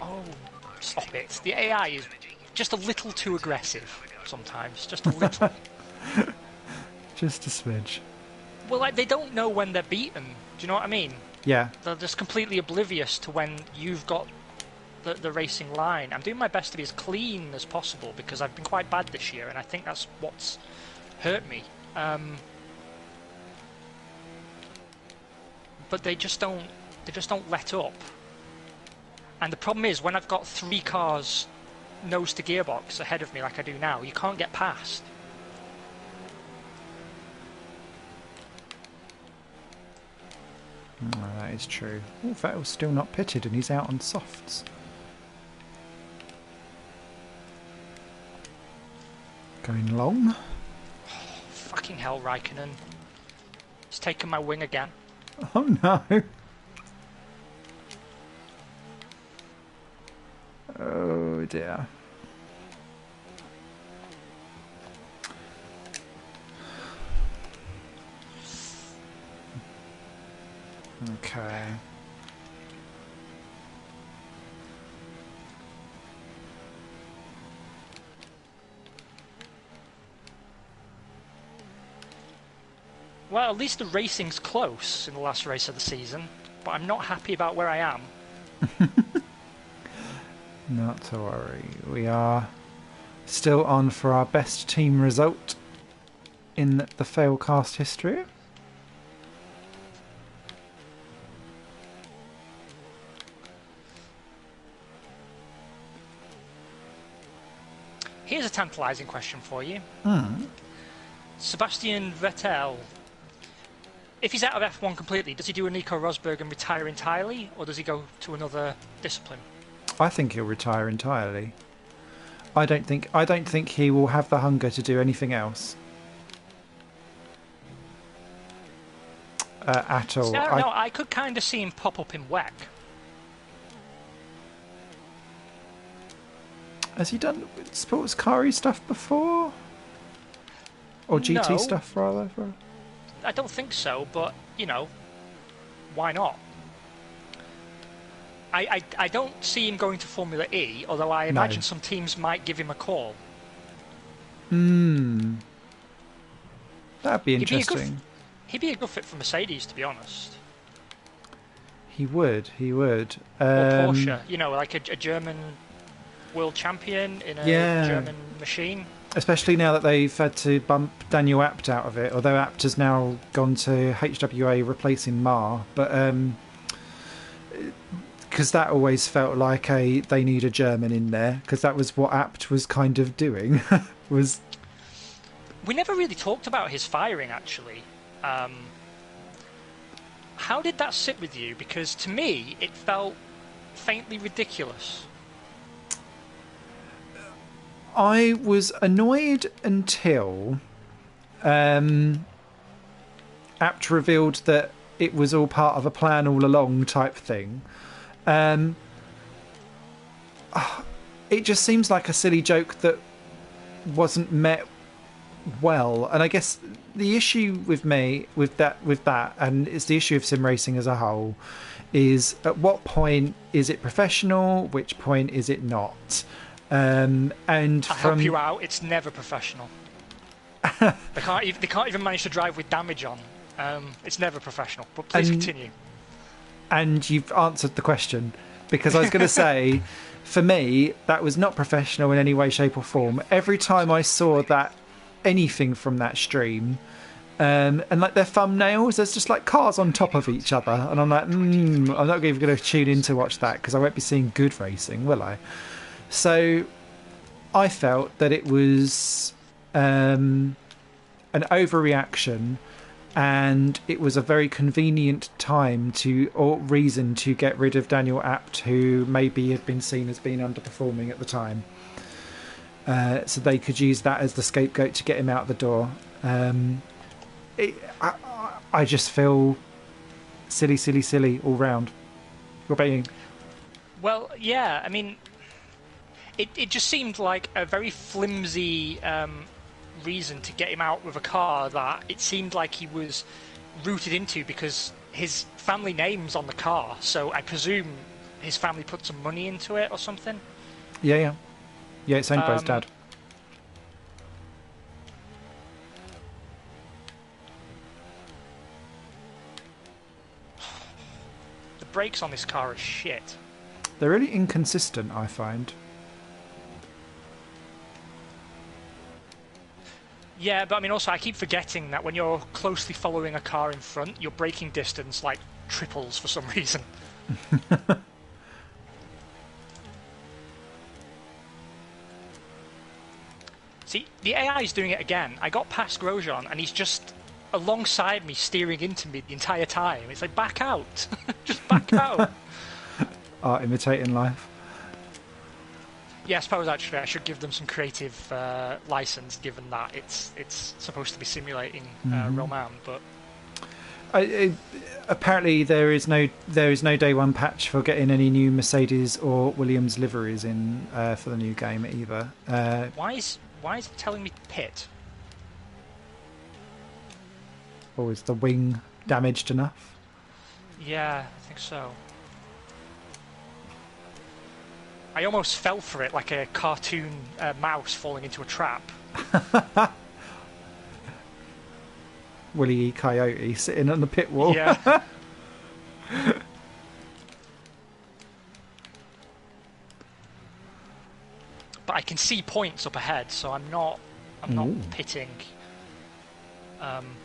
Oh, stop it. The AI is just a little too aggressive sometimes. Just a little. Just a smidge. Well, like, they don't know when they're beaten. Do you know what I mean? Yeah. They're just completely oblivious to when you've got the racing line. I'm doing my best to be as clean as possible because I've been quite bad this year, and I think that's what's hurt me. But they just don't let up. And the problem is, when I've got 3 cars nose to gearbox ahead of me like I do now, you can't get past. That is true. Oh, Vettel's still not pitted and he's out on softs. Going long. Fucking hell, Raikkonen. He's taken my wing again. Oh no. Oh dear. Okay. Well, at least the racing's close in the last race of the season, but I'm not happy about where I am. Not to worry. We are still on for our best team result in the Failcast history. Here's a tantalising question for you. Mm. Sebastian Vettel, if he's out of F1 completely, does he do a Nico Rosberg and retire entirely, or does he go to another discipline? I think he'll retire entirely. I don't think he will have the hunger to do anything else. At all. I could kind of see him pop up in WEC. Has he done sports car-y stuff before? Or GT No. stuff, rather? I don't think so, but, you know, why not? I don't see him going to Formula E, although I imagine some teams might give him a call. That'd be interesting. He'd be a good fit for Mercedes, to be honest. He would. Or Porsche, you know, like a German world champion in a German machine. Especially now that they've had to bump Daniel Abt out of it, although Abt has now gone to HWA replacing Ma. But because that always felt like they need a German in there, because that was what Abt was kind of doing. We never really talked about his firing, actually. How did that sit with you? Because to me, it felt faintly ridiculous. I was annoyed until Abt revealed that it was all part of a plan all along type thing. It just seems like a silly joke that wasn't met well, and I guess the issue with me with that, and it's the issue of sim racing as a whole, is at what point is it professional, which point is it not? And I'll help you out. It's never professional. They can't even manage to drive with damage on. It's never professional. But please continue. And you've answered the question, because I was going to say, for me, that was not professional in any way, shape, or form. Every time I saw that anything from that stream, and like their thumbnails, there's just like cars on top of each other, and I'm like, I'm not even going to tune in to watch that because I won't be seeing good racing, will I? So I felt that it was an overreaction, and it was a very convenient time or reason to get rid of Daniel Abt, who maybe had been seen as being underperforming at the time. So they could use that as the scapegoat to get him out the door. I just feel silly all round. What about you? Well, yeah, I mean, it just seemed like a very flimsy reason to get him out with a car that it seemed like he was rooted into because his family name's on the car, so I presume his family put some money into it or something. Yeah, it's owned by his dad. The brakes on this car are shit. They're really inconsistent, I find. Yeah, but I mean, also I keep forgetting that when you're closely following a car in front, your braking distance like triples for some reason. See, the AI is doing it again. I got past Grosjean and he's just alongside me, steering into me the entire time. It's like, back out. Just back out. Art imitating life. Yeah, I suppose actually I should give them some creative license, given that it's supposed to be simulating Roman. But apparently there is no day one patch for getting any new Mercedes or Williams liveries in for the new game either. Why is it telling me pit? Or is the wing damaged enough? Yeah, I think so. I almost fell for it like a cartoon mouse falling into a trap. Willie E. Coyote sitting on the pit wall. Yeah. But I can see points up ahead, so I'm not pitting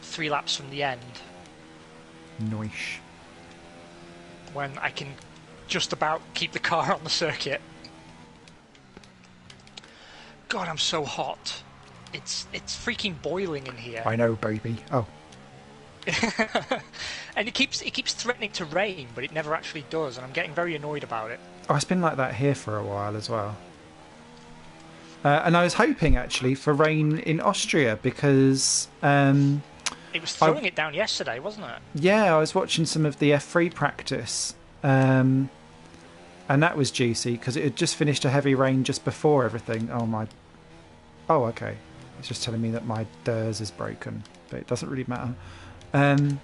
3 laps from the end. Nice. When I can just about keep the car on the circuit. God, I'm so hot. It's freaking boiling in here. I know, baby. Oh. And it keeps threatening to rain, but it never actually does, and I'm getting very annoyed about it. Oh, it's been like that here for a while as well. And I was hoping actually for rain in Austria because it was throwing it down yesterday, wasn't it? Yeah, I was watching some of the F3 practice, and that was juicy because it had just finished a heavy rain just before everything. Oh, okay. It's just telling me that my DRS is broken, but it doesn't really matter. And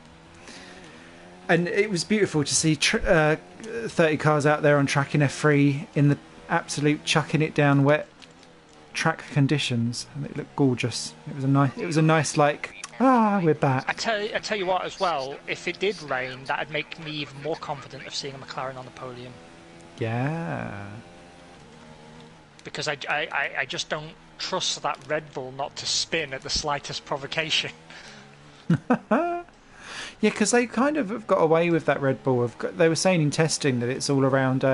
it was beautiful to see 30 cars out there on track in F3 in the absolute chucking it down wet track conditions, and it looked gorgeous. It was a nice like, we're back. I tell you what as well, if it did rain, that'd make me even more confident of seeing a McLaren on the podium. Yeah. Because I just don't trust that Red Bull not to spin at the slightest provocation. Yeah, because they kind of have got away with that Red Bull. They were saying in testing that it's all around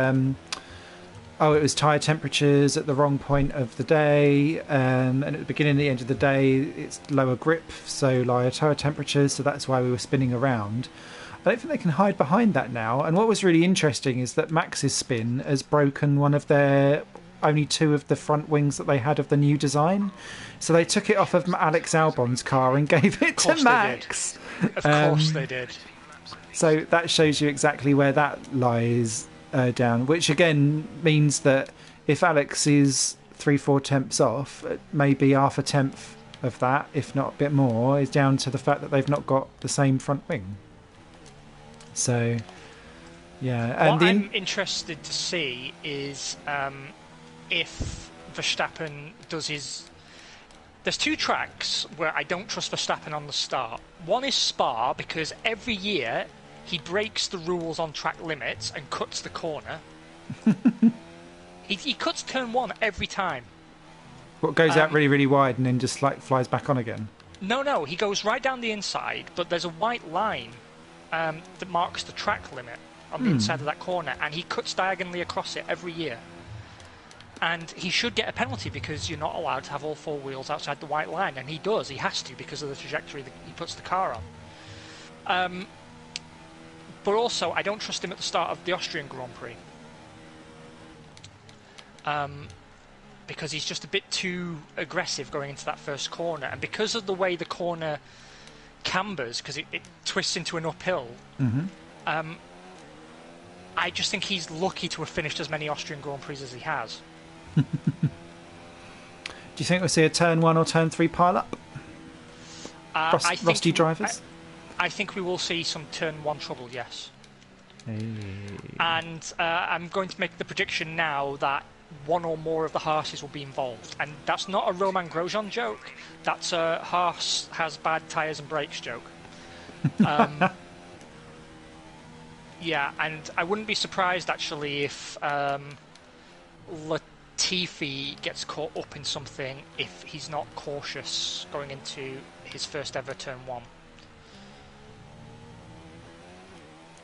it was tyre temperatures at the wrong point of the day, and at the beginning and the end of the day it's lower grip, so lower tyre temperatures, so that's why we were spinning around. I don't think they can hide behind that now. And what was really interesting is that Max's spin has broken one of their only 2 of the front wings that they had of the new design, so they took it off of Alex Albon's car and gave it to Max. Of course they did. So that shows you exactly where that lies down, which again means that if Alex is 3-4 tenths off, maybe half a tenth of that, if not a bit more, is down to the fact that they've not got the same front wing. So, yeah. What I'm interested to see is if Verstappen does his... There's 2 tracks where I don't trust Verstappen on the start. One is Spa, because every year he breaks the rules on track limits and cuts the corner. he cuts turn 1 every time. What, goes out really, really wide and then just like flies back on again? No, he goes right down the inside, but there's a white line that marks the track limit on the inside of that corner, and he cuts diagonally across it every year. And he should get a penalty because you're not allowed to have all 4 wheels outside the white line, and he does. He has to because of the trajectory that he puts the car on. But also, I don't trust him at the start of the Austrian Grand Prix. Because he's just a bit too aggressive going into that first corner. And because of the way the corner cambers, because it twists into an uphill, I just think he's lucky to have finished as many Austrian Grand Prix as he has. Do you think we'll see a turn 1 or turn 3 pile up? Rusty drivers? I think we will see some turn 1 trouble, yes. Hey. And I'm going to make the prediction now that one or more of the Haas's will be involved. And that's not a Roman Grosjean joke. That's a Haas has bad tyres and brakes joke. Yeah, and I wouldn't be surprised, actually, if Latifi gets caught up in something if he's not cautious going into his first ever turn 1.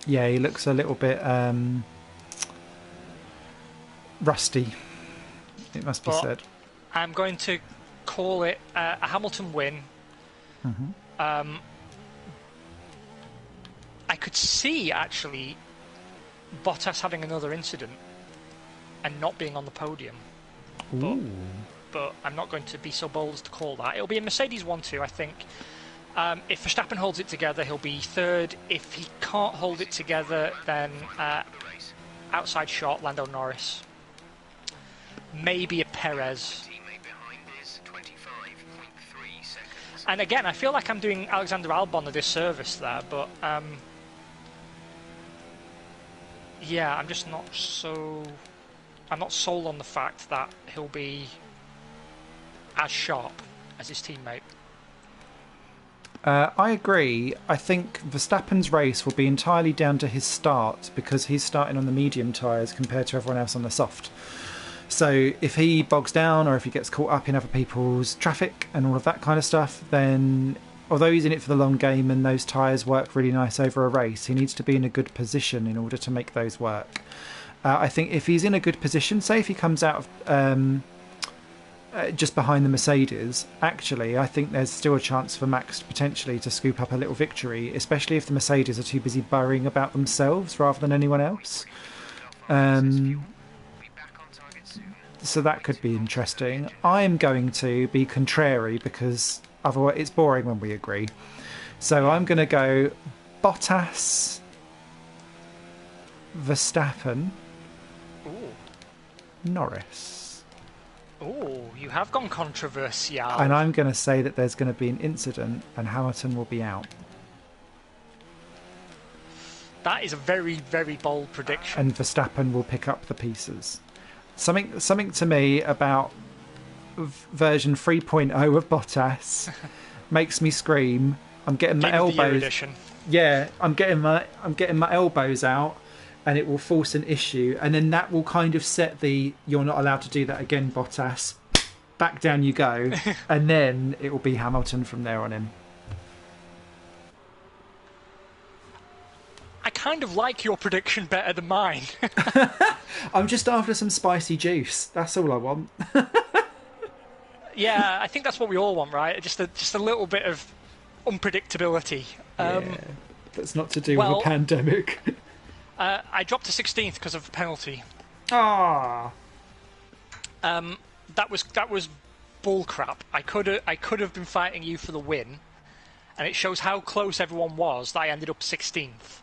Yeah, he looks a little bit rusty, it must be said. I'm going to call it a Hamilton win. Mm-hmm. I could see, actually, Bottas having another incident and not being on the podium. But I'm not going to be so bold as to call that. It'll be a Mercedes 1-2, I think. If Verstappen holds it together, he'll be third. If he can't hold it together, then outside shot, Lando Norris. Maybe a Perez. And again, I feel like I'm doing Alexander Albon a disservice there, but yeah, I'm just not so... I'm not sold on the fact that he'll be as sharp as his teammate. I agree. I think Verstappen's race will be entirely down to his start because he's starting on the medium tyres compared to everyone else on the soft. So if he bogs down or if he gets caught up in other people's traffic and all of that kind of stuff, then although he's in it for the long game and those tyres work really nice over a race, he needs to be in a good position in order to make those work. I think if he's in a good position, say if he comes out of just behind the Mercedes, actually I think there's still a chance for Max potentially to scoop up a little victory, especially if the Mercedes are too busy worrying about themselves rather than anyone else. So that could be interesting. I'm going to be contrary because otherwise it's boring when we agree. So I'm going to go Bottas, Verstappen, Norris. Oh, you have gone controversial. And I'm going to say that there's going to be an incident and Hamilton will be out. That is a very, very bold prediction. And Verstappen will pick up the pieces. Something to me about version 3.0 of Bottas makes me scream. I'm getting my elbows. Yeah, I'm getting my elbows out, and it will force an issue, and then that will kind of set the "you're not allowed to do that again, Bottas." Back down you go, and then it will be Hamilton from there on in. I kind of like your prediction better than mine. I'm just after some spicy juice. That's all I want. Yeah, I think that's what we all want, right? Just a little bit of unpredictability. Yeah, that's not to do with a pandemic. I dropped to 16th because of the penalty. Ah. That was bullcrap. I could have been fighting you for the win, and it shows how close everyone was that I ended up 16th.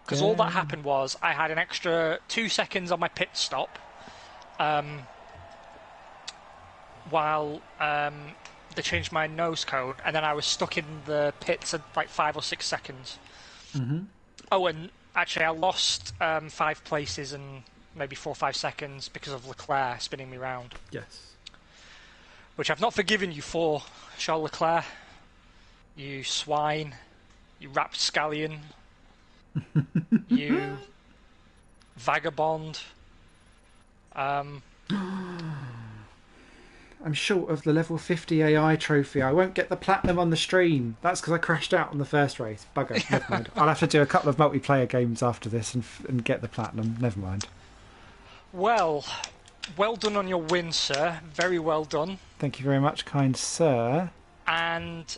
Because all that happened was I had an extra 2 seconds on my pit stop while they changed my nose cone, and then I was stuck in the pits at like 5 or 6 seconds. Mm-hmm. Oh, and actually I lost 5 places and maybe 4 or 5 seconds because of Leclerc spinning me round. Yes. Which I've not forgiven you for, Charles Leclerc. You swine. You rapscallion. You vagabond. I'm short of the level 50 AI trophy. I won't get the platinum on the stream. That's because I crashed out on the first race. Bugger. Never mind. I'll have to do a couple of multiplayer games after this and get the platinum. Never mind. Well done on your win, sir. Very well done. Thank you very much, kind sir. And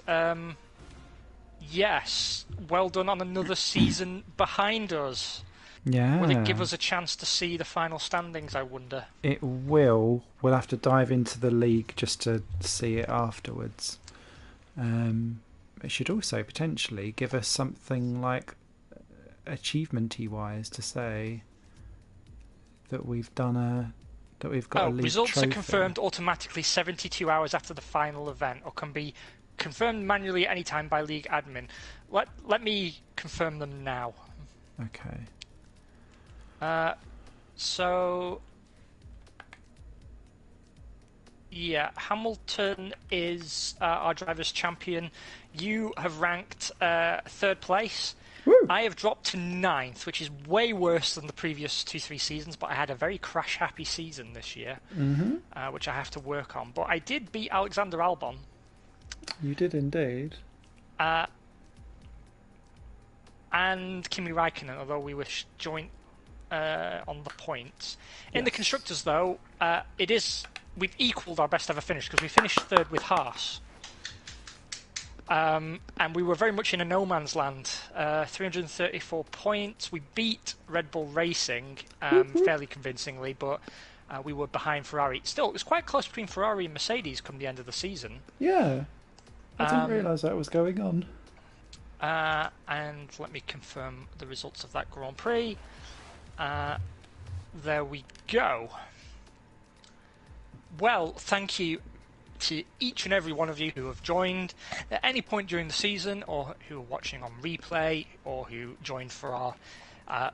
yes, well done on another season behind us. Yeah. Will it give us a chance to see the final standings, I wonder? It will. We'll have to dive into the league just to see it afterwards. It should also potentially give us something like achievement-y wise to say that we've done that we've got a league results trophy. are confirmed automatically 72 hours after the final event, or can be confirmed manually at any time by league admin. Let me confirm them now. Okay. So, yeah, Hamilton is our driver's champion. You have ranked 3rd place. Woo! I have dropped to 9th, which is way worse than the previous 2-3 seasons, but I had a very crash-happy season this year, which I have to work on. But I did beat Alexander Albon. You did indeed. And Kimi Räikkönen, although we were joint on the points. In the constructors, though, we've equalled our best ever finish, because we finished 3rd with Haas. And we were very much in a no man's land. 334 points. We beat Red Bull Racing fairly convincingly, but we were behind Ferrari. Still, it was quite close between Ferrari and Mercedes come the end of the season. Yeah. I didn't realise that was going on. And let me confirm the results of that Grand Prix. There we go. Well, thank you to each and every one of you who have joined at any point during the season, or who are watching on replay, or who joined for our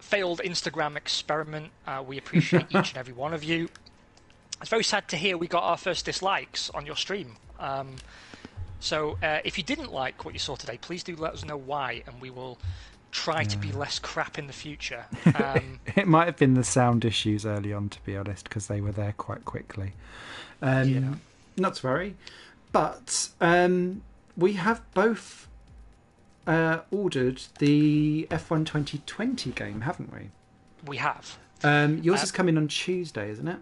failed Instagram experiment. We appreciate each and every one of you. It's very sad to hear we got our first dislikes on your stream. So if you didn't like what you saw today, please do let us know why, and we will try to be less crap in the future. It might have been the sound issues early on, to be honest, because they were there quite quickly. Not to worry. But we have both ordered the F1 2020 game, haven't we? We have. Yours is coming on Tuesday, isn't it?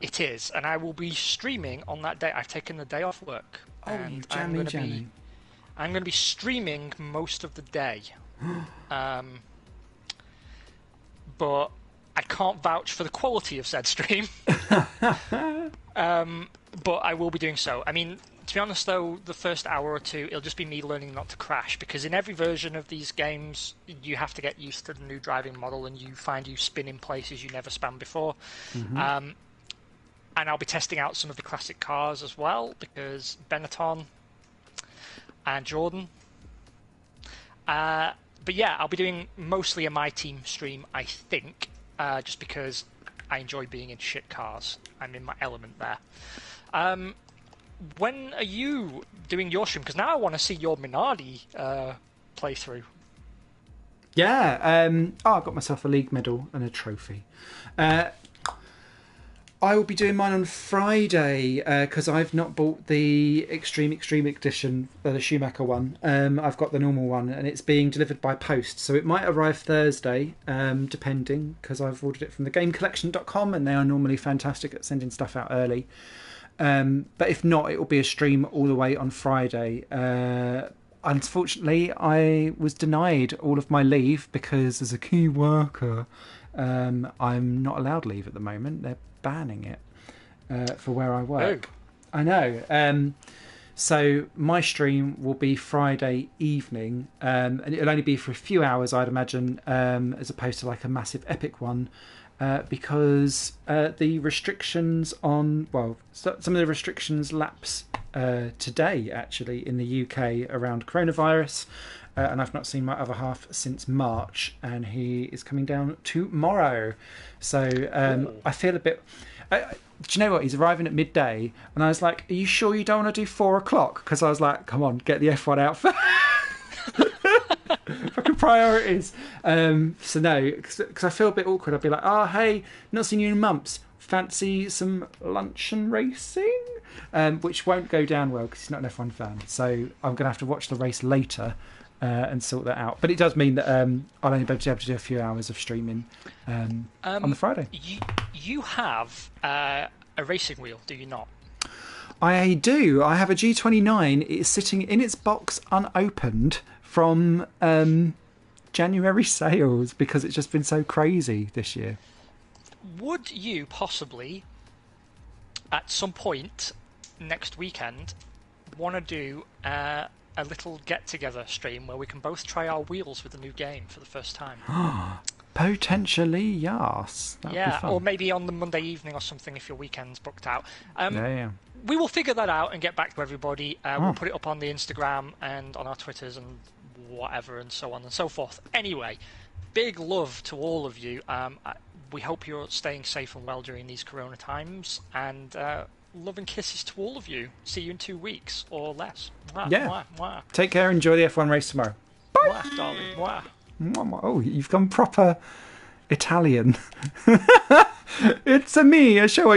It is, and I will be streaming on that day. I've taken the day off work. Oh, you jammy. I'm going to be streaming most of the day. But I can't vouch for the quality of said stream. But I will be doing so. I mean, to be honest, though, the first hour or two, it'll just be me learning not to crash, because in every version of these games, you have to get used to the new driving model, and you find you spin in places you never spun before. And I'll be testing out some of the classic cars as well, because Benetton and Jordan. But yeah, I'll be doing mostly a My Team stream, I think, just because I enjoy being in shit cars. I'm in my element there. When are you doing your stream? Because now I want to see your Minardi playthrough. Yeah. I got myself a league medal and a trophy. I will be doing mine on Friday because I've not bought the Extreme Edition, the Schumacher one. I've got the normal one, and it's being delivered by post, so it might arrive Thursday, depending, because I've ordered it from thegamecollection.com, and they are normally fantastic at sending stuff out early. But if not, it will be a stream all the way on Friday. Unfortunately, I was denied all of my leave because as a key worker, I'm not allowed leave at the moment. They're banning it for where I work. Oh. I know. So my stream will be Friday evening, and it'll only be for a few hours, I'd imagine, as opposed to like a massive epic one, because the restrictions on, some of the restrictions lapse today, actually, in the UK around coronavirus, and I've not seen my other half since March, and he is coming down tomorrow. So I feel a bit... do you know what? He's arriving at midday, and I was like, are you sure you don't want to do 4 o'clock? Because I was like, come on, get the F1 out first. Fucking priorities. So no, because I feel a bit awkward. I'd be like, oh, hey, not seen you in months. Fancy some lunch and racing? Which won't go down well because he's not an F1 fan. So I'm going to have to watch the race later and sort that out. But it does mean that I'll only be able to do a few hours of streaming on the Friday. You have a racing wheel, do you not? I do. I have a G29. It's sitting in its box unopened from January sales because it's just been so crazy this year. Would you possibly, at some point next weekend, want to do a little get-together stream where we can both try our wheels with the new game for the first time? Potentially, yes. That'd be fun. Or maybe on the Monday evening or something if your weekend's booked out. Yeah. We will figure that out and get back to everybody. We'll put it up on the Instagram and on our Twitters and whatever and so on and so forth. Anyway, big love to all of you. We hope you're staying safe and well during these corona times, and love and kisses to all of you. See you in 2 weeks or less. Mwah, Yeah. mwah, mwah. Take care. Enjoy the F1 race tomorrow. Mwah, darling. Mwah. Oh, you've gone proper Italian. It's a me, a show